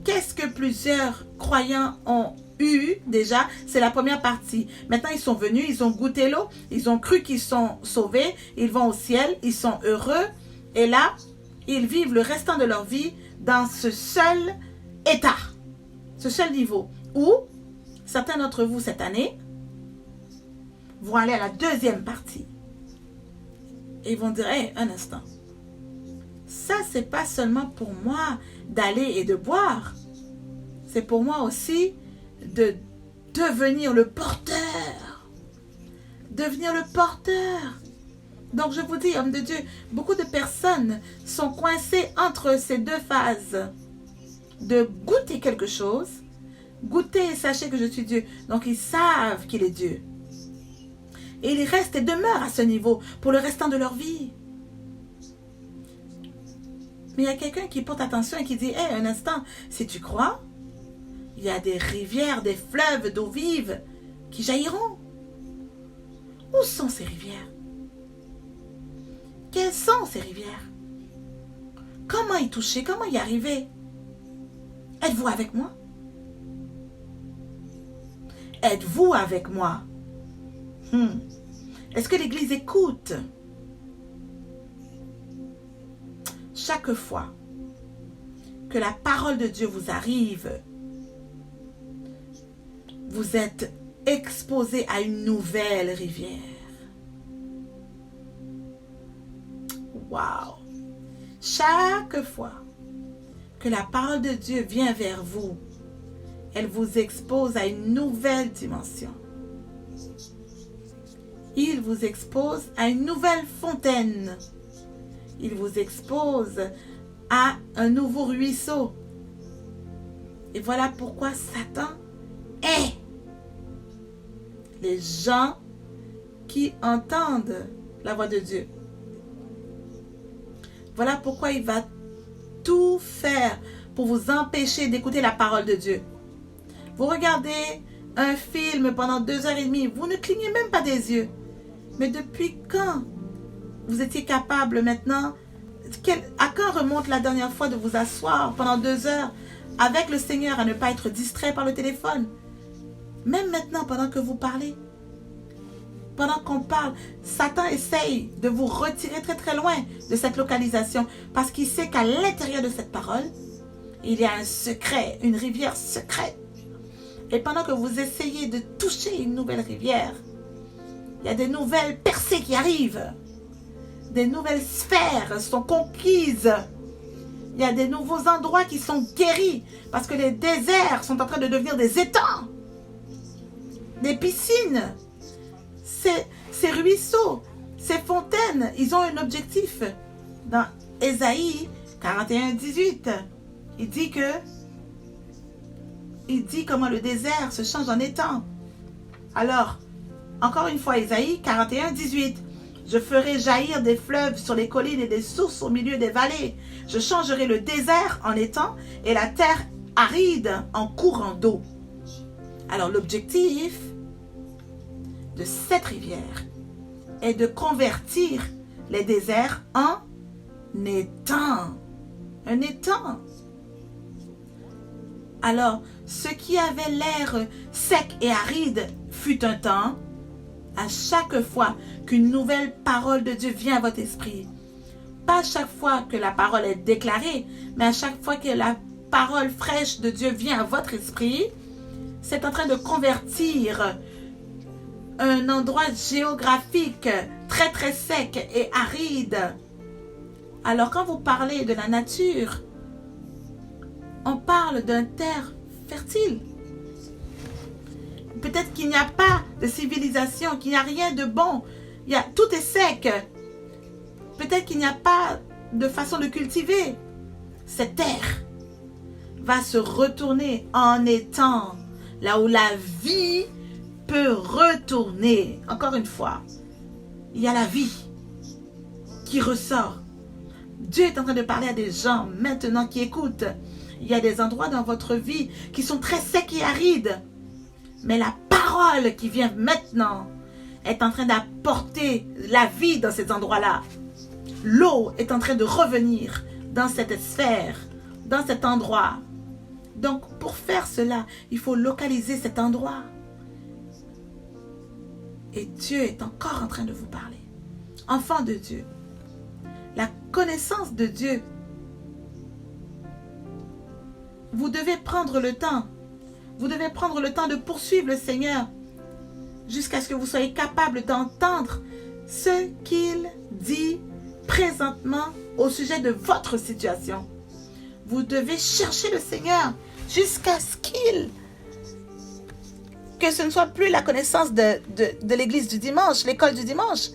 qu'est-ce que plusieurs croyants ont eu déjà? C'est la première partie. Maintenant, ils sont venus, ils ont goûté l'eau, ils ont cru qu'ils sont sauvés, ils vont au ciel, ils sont heureux. Et là, ils vivent le restant de leur vie dans ce seul état, ce seul niveau, où certains d'entre vous, cette année, vont aller à la deuxième partie. Et ils vont dire, hey, un instant, ça, c'est pas seulement pour moi d'aller et de boire. C'est pour moi aussi de devenir le porteur. Devenir le porteur. Donc, je vous dis, homme de Dieu, beaucoup de personnes sont coincées entre ces deux phases. De goûter quelque chose, goûter et sachez que je suis Dieu. Donc, ils savent qu'il est Dieu. Et ils restent et demeurent à ce niveau pour le restant de leur vie. Mais il y a quelqu'un qui porte attention et qui dit, hey, un instant, si tu crois, il y a des rivières, des fleuves d'eau vive qui jailliront. Où sont ces rivières? Quelles sont ces rivières? Comment y toucher? Comment y arriver? Êtes-vous avec moi? Êtes-vous avec moi? Est-ce que l'Église écoute? Chaque fois que la parole de Dieu vous arrive, vous êtes exposé à une nouvelle rivière. Wow! Chaque fois que la parole de Dieu vient vers vous, elle vous expose à une nouvelle dimension. Il vous expose à une nouvelle fontaine. Il vous expose à un nouveau ruisseau. Et voilà pourquoi Satan hait les gens qui entendent la voix de Dieu. Voilà pourquoi il va tout faire pour vous empêcher d'écouter la parole de Dieu. Vous regardez un film pendant 2h30, vous ne clignez même pas des yeux. Mais depuis quand vous étiez capable maintenant, à quand remonte la dernière fois de vous asseoir pendant 2 heures avec le Seigneur à ne pas être distrait par le téléphone? Même maintenant, pendant que vous parlez, pendant qu'on parle, Satan essaye de vous retirer très très loin de cette localisation parce qu'il sait qu'à l'intérieur de cette parole, il y a un secret, une rivière secrète. Et pendant que vous essayez de toucher une nouvelle rivière, il y a des nouvelles percées qui arrivent. Des nouvelles sphères sont conquises. Il y a des nouveaux endroits qui sont guéris parce que les déserts sont en train de devenir des étangs, des piscines. Ces ruisseaux, ces fontaines, ils ont un objectif. Dans Ésaïe 41, 18, il dit comment le désert se change en étang. Alors, encore une fois, Ésaïe 41, 18. Je ferai jaillir des fleuves sur les collines et des sources au milieu des vallées. Je changerai le désert en étang et la terre aride en courant d'eau. Alors l'objectif de cette rivière est de convertir les déserts en étangs. Un étang. Alors, ce qui avait l'air sec et aride fut un temps, à chaque fois qu'une nouvelle parole de Dieu vient à votre esprit. Pas à chaque fois que la parole est déclarée, mais à chaque fois que la parole fraîche de Dieu vient à votre esprit, c'est en train de convertir un endroit géographique très très sec et aride. Alors quand vous parlez de la nature, on parle d'une terre fertile. Peut-être qu'il n'y a pas de civilisation, qu'il n'y a rien de bon. Tout est sec. Peut-être qu'il n'y a pas de façon de cultiver. Cette terre va se retourner en étang, là où la vie peut retourner. Encore une fois, il y a la vie qui ressort. Dieu est en train de parler à des gens maintenant qui écoutent. Il y a des endroits dans votre vie qui sont très secs et arides. Mais la parole qui vient maintenant est en train d'apporter la vie dans ces endroits-là. L'eau est en train de revenir dans cette sphère, dans cet endroit. Donc, pour faire cela, il faut localiser cet endroit. Et Dieu est encore en train de vous parler. Enfants de Dieu, la connaissance de Dieu, vous devez prendre le temps. Vous devez prendre le temps de poursuivre le Seigneur jusqu'à ce que vous soyez capable d'entendre ce qu'il dit présentement au sujet de votre situation. Vous devez chercher le Seigneur jusqu'à ce que ce ne soit plus la connaissance de l'église du dimanche, l'école du dimanche,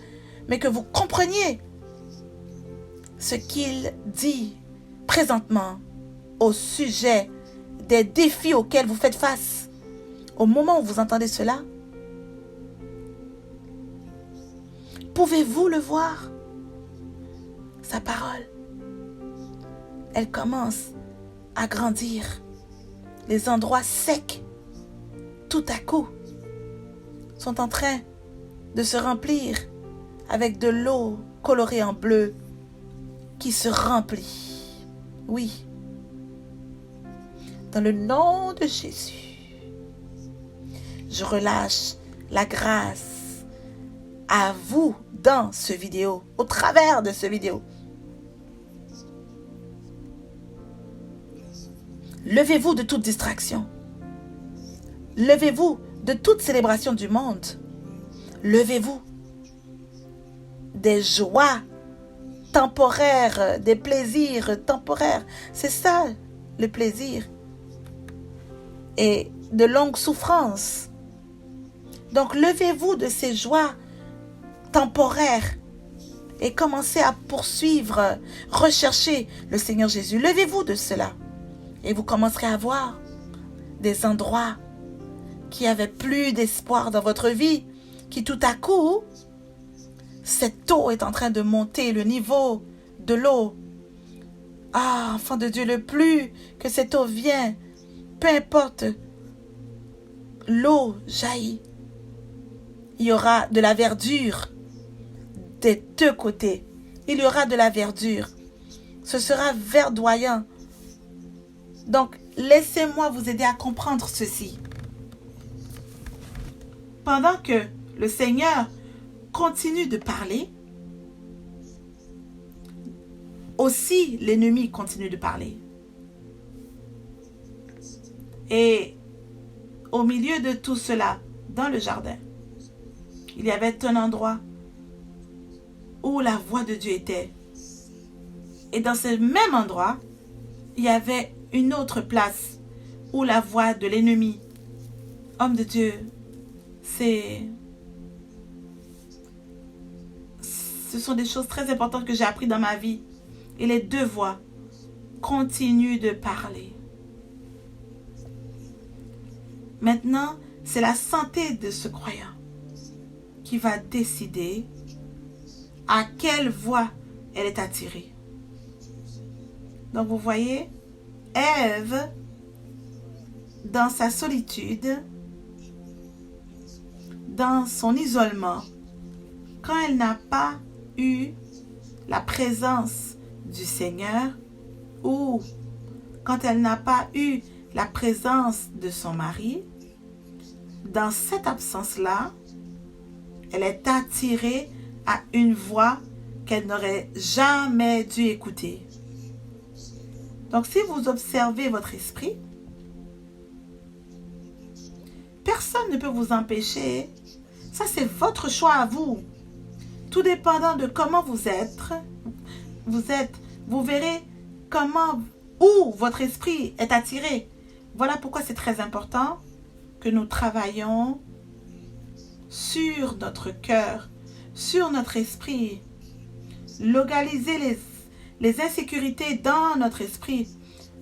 mais que vous compreniez ce qu'il dit présentement au sujet des défis auxquels vous faites face. Au moment où vous entendez cela, pouvez-vous le voir? Sa parole, elle commence à grandir. Les endroits secs, tout à coup, sont en train de se remplir avec de l'eau colorée en bleu qui se remplit. Oui. Dans le nom de Jésus, je relâche la grâce à vous dans ce vidéo, au travers de ce vidéo. Levez-vous de toute distraction. Levez-vous de toute célébration du monde. Levez-vous des joies temporaires, des plaisirs temporaires. C'est ça le plaisir. Et de longues souffrances. Donc levez-vous de ces joies temporaires et commencez à poursuivre, rechercher le Seigneur Jésus. Levez-vous de cela et vous commencerez à voir des endroits qui avaient plus d'espoir dans votre vie, qui tout à coup, cette eau est en train de monter, le niveau de l'eau. Ah, enfant de Dieu, le plus que cette eau vient, peu importe, l'eau jaillit. Il y aura de la verdure des deux côtés. Il y aura de la verdure. Ce sera verdoyant. Donc, laissez-moi vous aider à comprendre ceci. Pendant que le Seigneur continue de parler, aussi l'ennemi continue de parler. Et au milieu de tout cela, dans le jardin, il y avait un endroit où la voix de Dieu était. Et dans ce même endroit, il y avait une autre place où la voix de l'ennemi. Homme de Dieu, ce sont des choses très importantes que j'ai apprises dans ma vie. Et les deux voix continuent de parler. Maintenant, c'est la santé de ce croyant qui va décider à quelle voie elle est attirée. Donc vous voyez, Ève, dans sa solitude, dans son isolement, quand elle n'a pas eu la présence du Seigneur ou quand elle n'a pas eu la présence de son mari, dans cette absence-là, elle est attirée à une voix qu'elle n'aurait jamais dû écouter. Donc, si vous observez votre esprit, personne ne peut vous empêcher. Ça, c'est votre choix à vous. Tout dépendant de comment vous êtes, vous verrez où votre esprit est attiré. Voilà pourquoi c'est très important que nous travaillons sur notre cœur, sur notre esprit. Localiser les insécurités dans notre esprit.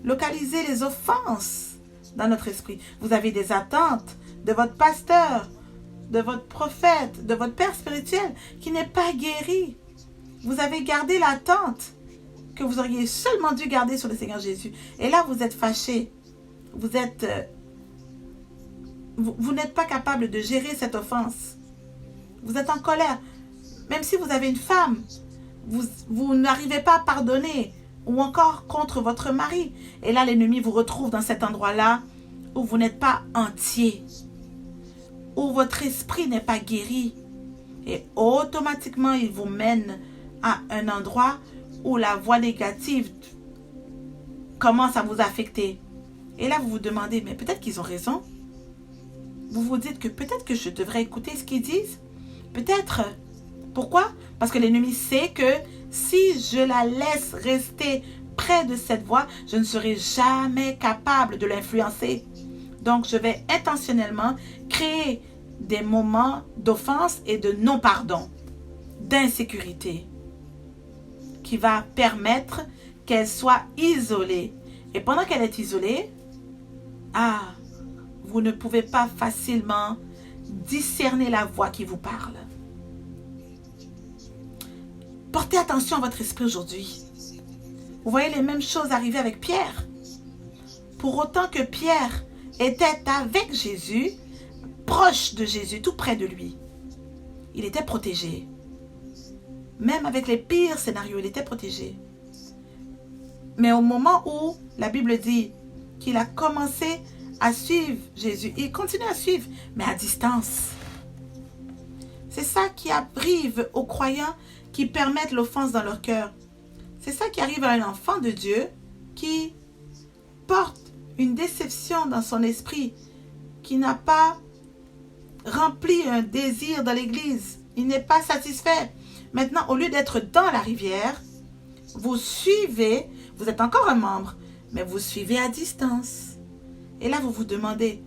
Localiser les offenses dans notre esprit. Vous avez des attentes de votre pasteur, de votre prophète, de votre père spirituel qui n'est pas guéri. Vous avez gardé l'attente que vous auriez seulement dû garder sur le Seigneur Jésus. Et là, vous êtes fâché. Vous n'êtes pas capable de gérer cette offense. Vous êtes en colère. Même si vous avez une femme, vous n'arrivez pas à pardonner. Ou encore contre votre mari. Et là, l'ennemi vous retrouve dans cet endroit-là où vous n'êtes pas entier. Où votre esprit n'est pas guéri. Et automatiquement, il vous mène à un endroit où la voix négative commence à vous affecter. Et là, vous vous demandez, mais peut-être qu'ils ont raison. Vous vous dites que peut-être que je devrais écouter ce qu'ils disent. Peut-être. Pourquoi? Parce que l'ennemi sait que si je la laisse rester près de cette voix, je ne serai jamais capable de l'influencer. Donc, je vais intentionnellement créer des moments d'offense et de non-pardon, d'insécurité, qui va permettre qu'elle soit isolée. Et pendant qu'elle est isolée, vous ne pouvez pas facilement discerner la voix qui vous parle. Portez attention à votre esprit aujourd'hui. Vous voyez les mêmes choses arriver avec Pierre. Pour autant que Pierre était avec Jésus, proche de Jésus, tout près de lui, il était protégé. Même avec les pires scénarios, il était protégé. Mais au moment où la Bible dit qu'il a commencé à suivre Jésus, il continue à suivre, mais à distance. C'est ça qui arrive aux croyants qui permettent l'offense dans leur cœur. C'est ça qui arrive à un enfant de Dieu qui porte une déception dans son esprit, qui n'a pas rempli un désir dans l'église. Il n'est pas satisfait. Maintenant, au lieu d'être dans la rivière, vous suivez, vous êtes encore un membre, mais vous suivez à distance. Et là, vous vous demandez,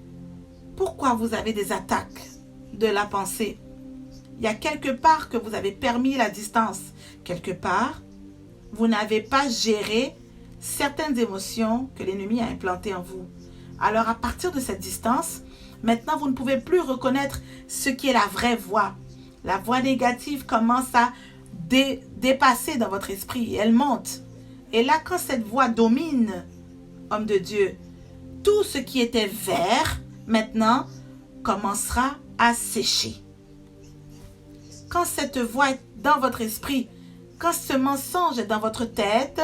pourquoi vous avez des attaques de la pensée? Il y a quelque part que vous avez permis la distance. Quelque part, vous n'avez pas géré certaines émotions que l'ennemi a implantées en vous. Alors, à partir de cette distance, maintenant, vous ne pouvez plus reconnaître ce qui est la vraie voix. La voix négative commence à dépasser dans votre esprit. Elle monte. Et là, quand cette voix domine, homme de Dieu, tout ce qui était vert, maintenant, commencera à sécher. Quand cette voix est dans votre esprit, quand ce mensonge est dans votre tête,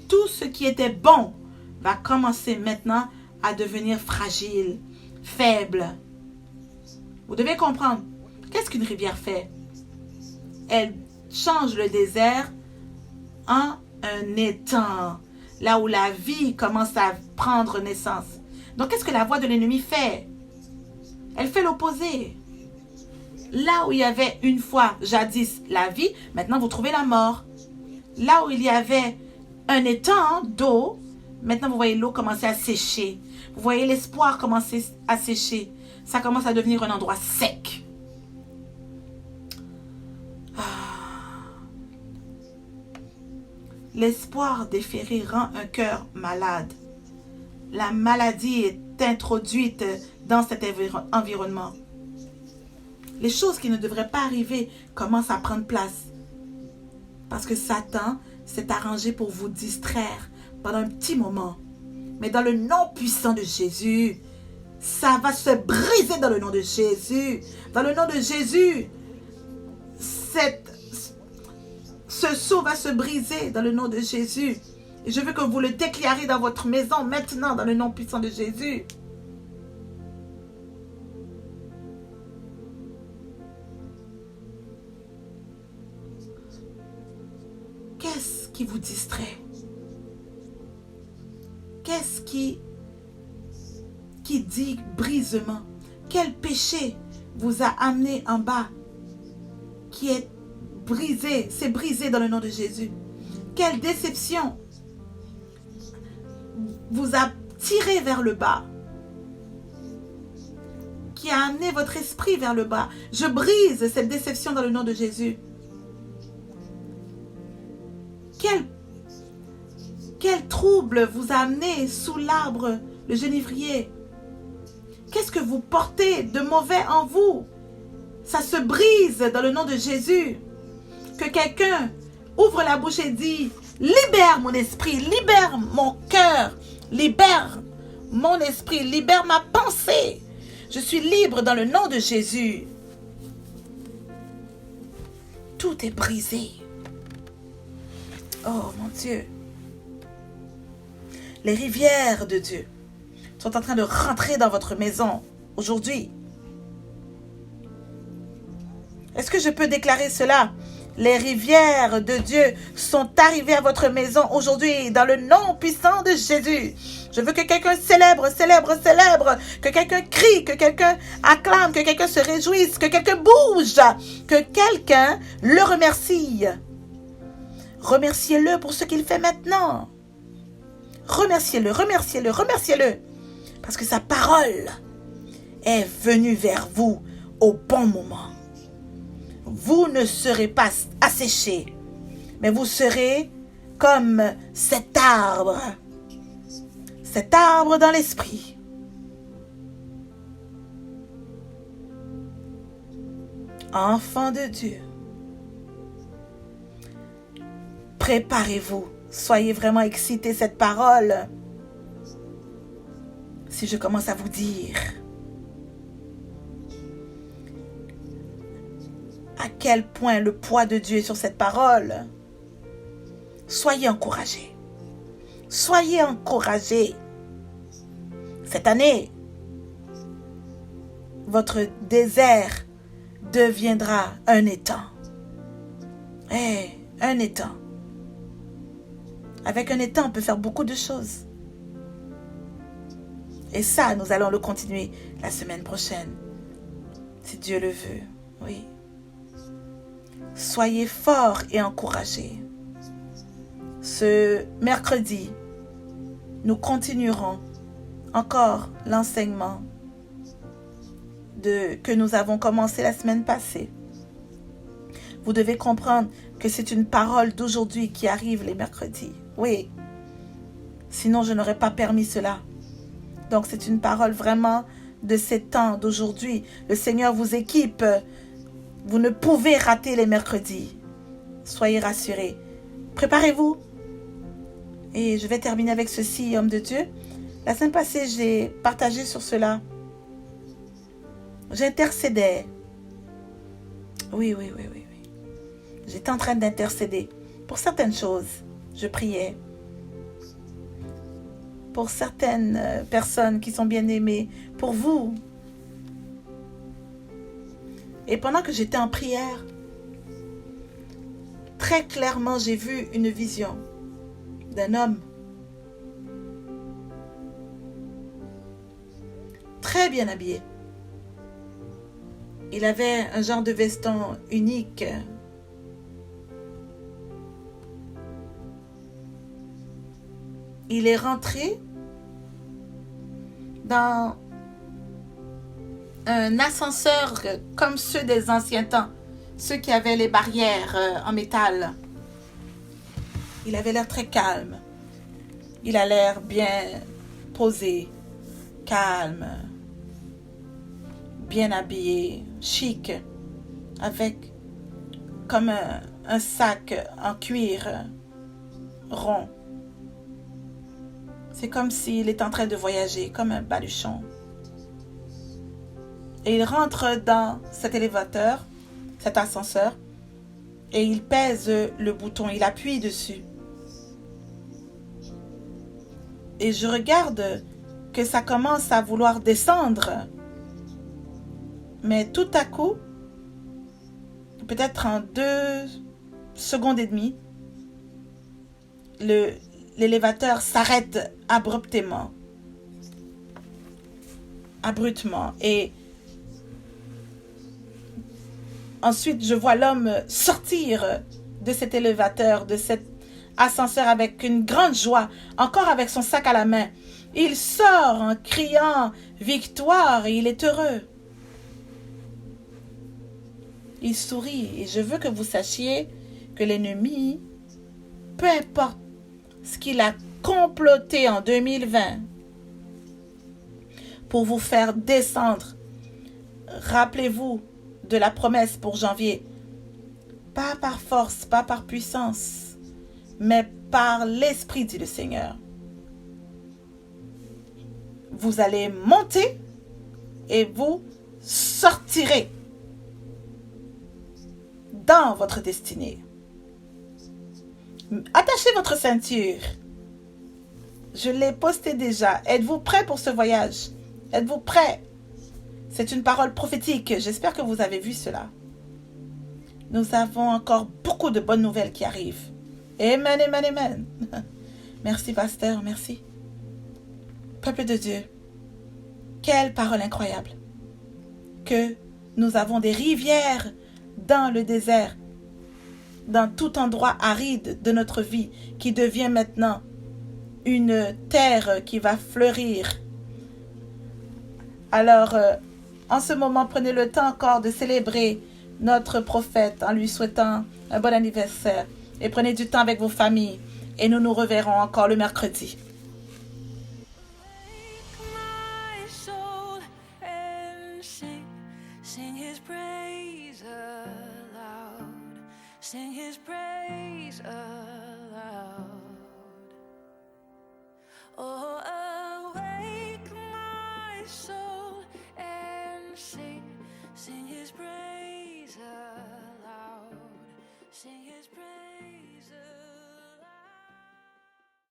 tout ce qui était bon va commencer maintenant à devenir fragile, faible. Vous devez comprendre, qu'est-ce qu'une rivière fait? Elle change le désert en un étang, là où la vie commence à prendre naissance. Donc, qu'est-ce que la voix de l'ennemi fait? Elle fait l'opposé. Là où il y avait une fois, jadis, la vie, maintenant vous trouvez la mort. Là où il y avait un étang d'eau, maintenant vous voyez l'eau commencer à sécher. Vous voyez l'espoir commencer à sécher. Ça commence à devenir un endroit sec. L'espoir déféré rend un cœur malade. La maladie est introduite dans cet environnement. Les choses qui ne devraient pas arriver commencent à prendre place. Parce que Satan s'est arrangé pour vous distraire pendant un petit moment. Mais dans le nom puissant de Jésus, ça va se briser dans le nom de Jésus. Dans le nom de Jésus, ce sceau va se briser dans le nom de Jésus. Et je veux que vous le déclarez dans votre maison maintenant, dans le nom puissant de Jésus. Qu'est-ce qui vous distrait? Qu'est-ce qui dit brisement? Quel péché vous a amené en bas qui est brisé, c'est brisé dans le nom de Jésus? Quelle déception vous a tiré vers le bas, qui a amené votre esprit vers le bas? Je brise cette déception dans le nom de Jésus. Quel trouble vous a amené sous l'arbre, le genévrier? Qu'est-ce que vous portez de mauvais en vous? Ça se brise dans le nom de Jésus. Que quelqu'un ouvre la bouche et dit: libère mon esprit, libère mon cœur, libère mon esprit, libère ma pensée. Je suis libre dans le nom de Jésus. Tout est brisé. Oh mon Dieu. Les rivières de Dieu sont en train de rentrer dans votre maison aujourd'hui. Est-ce que je peux déclarer cela? Les rivières de Dieu sont arrivées à votre maison aujourd'hui dans le nom puissant de Jésus. Je veux que quelqu'un célèbre, que quelqu'un crie, que quelqu'un acclame, que quelqu'un se réjouisse, que quelqu'un bouge, que quelqu'un le remercie. Remerciez-le pour ce qu'il fait maintenant. Remerciez-le, remerciez-le, remerciez-le. Parce que sa parole est venue vers vous au bon moment. Vous ne serez pas asséchés, mais vous serez comme cet arbre dans l'esprit. Enfants de Dieu, préparez-vous. Soyez vraiment excités cette parole. Si je commence à vous dire à quel point le poids de Dieu est sur cette parole, soyez encouragés. Soyez encouragés. Cette année, votre désert deviendra un étang. Un étang. Avec un étang, on peut faire beaucoup de choses. Et ça, nous allons le continuer la semaine prochaine. Si Dieu le veut. Oui. Soyez forts et encouragés. Ce mercredi, nous continuerons encore l'enseignement que nous avons commencé la semaine passée. Vous devez comprendre que c'est une parole d'aujourd'hui qui arrive les mercredis. Oui. Sinon, je n'aurais pas permis cela. Donc, c'est une parole vraiment de ces temps d'aujourd'hui. Le Seigneur vous équipe. Vous ne pouvez rater les mercredis. Soyez rassurés. Préparez-vous. Et je vais terminer avec ceci, homme de Dieu. La semaine passée, j'ai partagé sur cela. J'intercédais. Oui. J'étais en train d'intercéder pour certaines choses. Je priais. Pour certaines personnes qui sont bien aimées. Pour vous. Et pendant que j'étais en prière, très clairement, j'ai vu une vision d'un homme très bien habillé. Il avait un genre de veston unique. Il est rentré dans un ascenseur comme ceux des anciens temps, ceux qui avaient les barrières en métal. Il avait l'air très calme. Il a l'air bien posé, calme, bien habillé, chic, avec comme un sac en cuir rond. C'est comme s'il est en train de voyager, comme un baluchon. Et il rentre dans cet élévateur, cet ascenseur, et il pèse le bouton, il appuie dessus. Et je regarde que ça commence à vouloir descendre. Mais tout à coup, peut-être en 2 secondes et demie, l'élévateur s'arrête abruptement. Et ensuite, je vois l'homme sortir de cet élévateur, de cet ascenseur avec une grande joie, encore avec son sac à la main. Il sort en criant victoire et il est heureux. Il sourit et je veux que vous sachiez que l'ennemi, peu importe ce qu'il a comploté en 2020 pour vous faire descendre, rappelez-vous de la promesse pour janvier. Pas par force, pas par puissance, mais par l'Esprit, dit le Seigneur. Vous allez monter et vous sortirez dans votre destinée. Attachez votre ceinture. Je l'ai posté déjà. Êtes-vous prêts pour ce voyage? Êtes-vous prêts? C'est une parole prophétique. J'espère que vous avez vu cela. Nous avons encore beaucoup de bonnes nouvelles qui arrivent. Amen, amen, amen. Merci, pasteur, merci. Peuple de Dieu, quelle parole incroyable. Que nous avons des rivières dans le désert, dans tout endroit aride de notre vie, qui devient maintenant une terre qui va fleurir. Alors, en ce moment, prenez le temps encore de célébrer notre prophète en lui souhaitant un bon anniversaire. Et prenez du temps avec vos familles. Et nous nous reverrons encore le mercredi. Sing his praise aloud. Oh, awake my soul.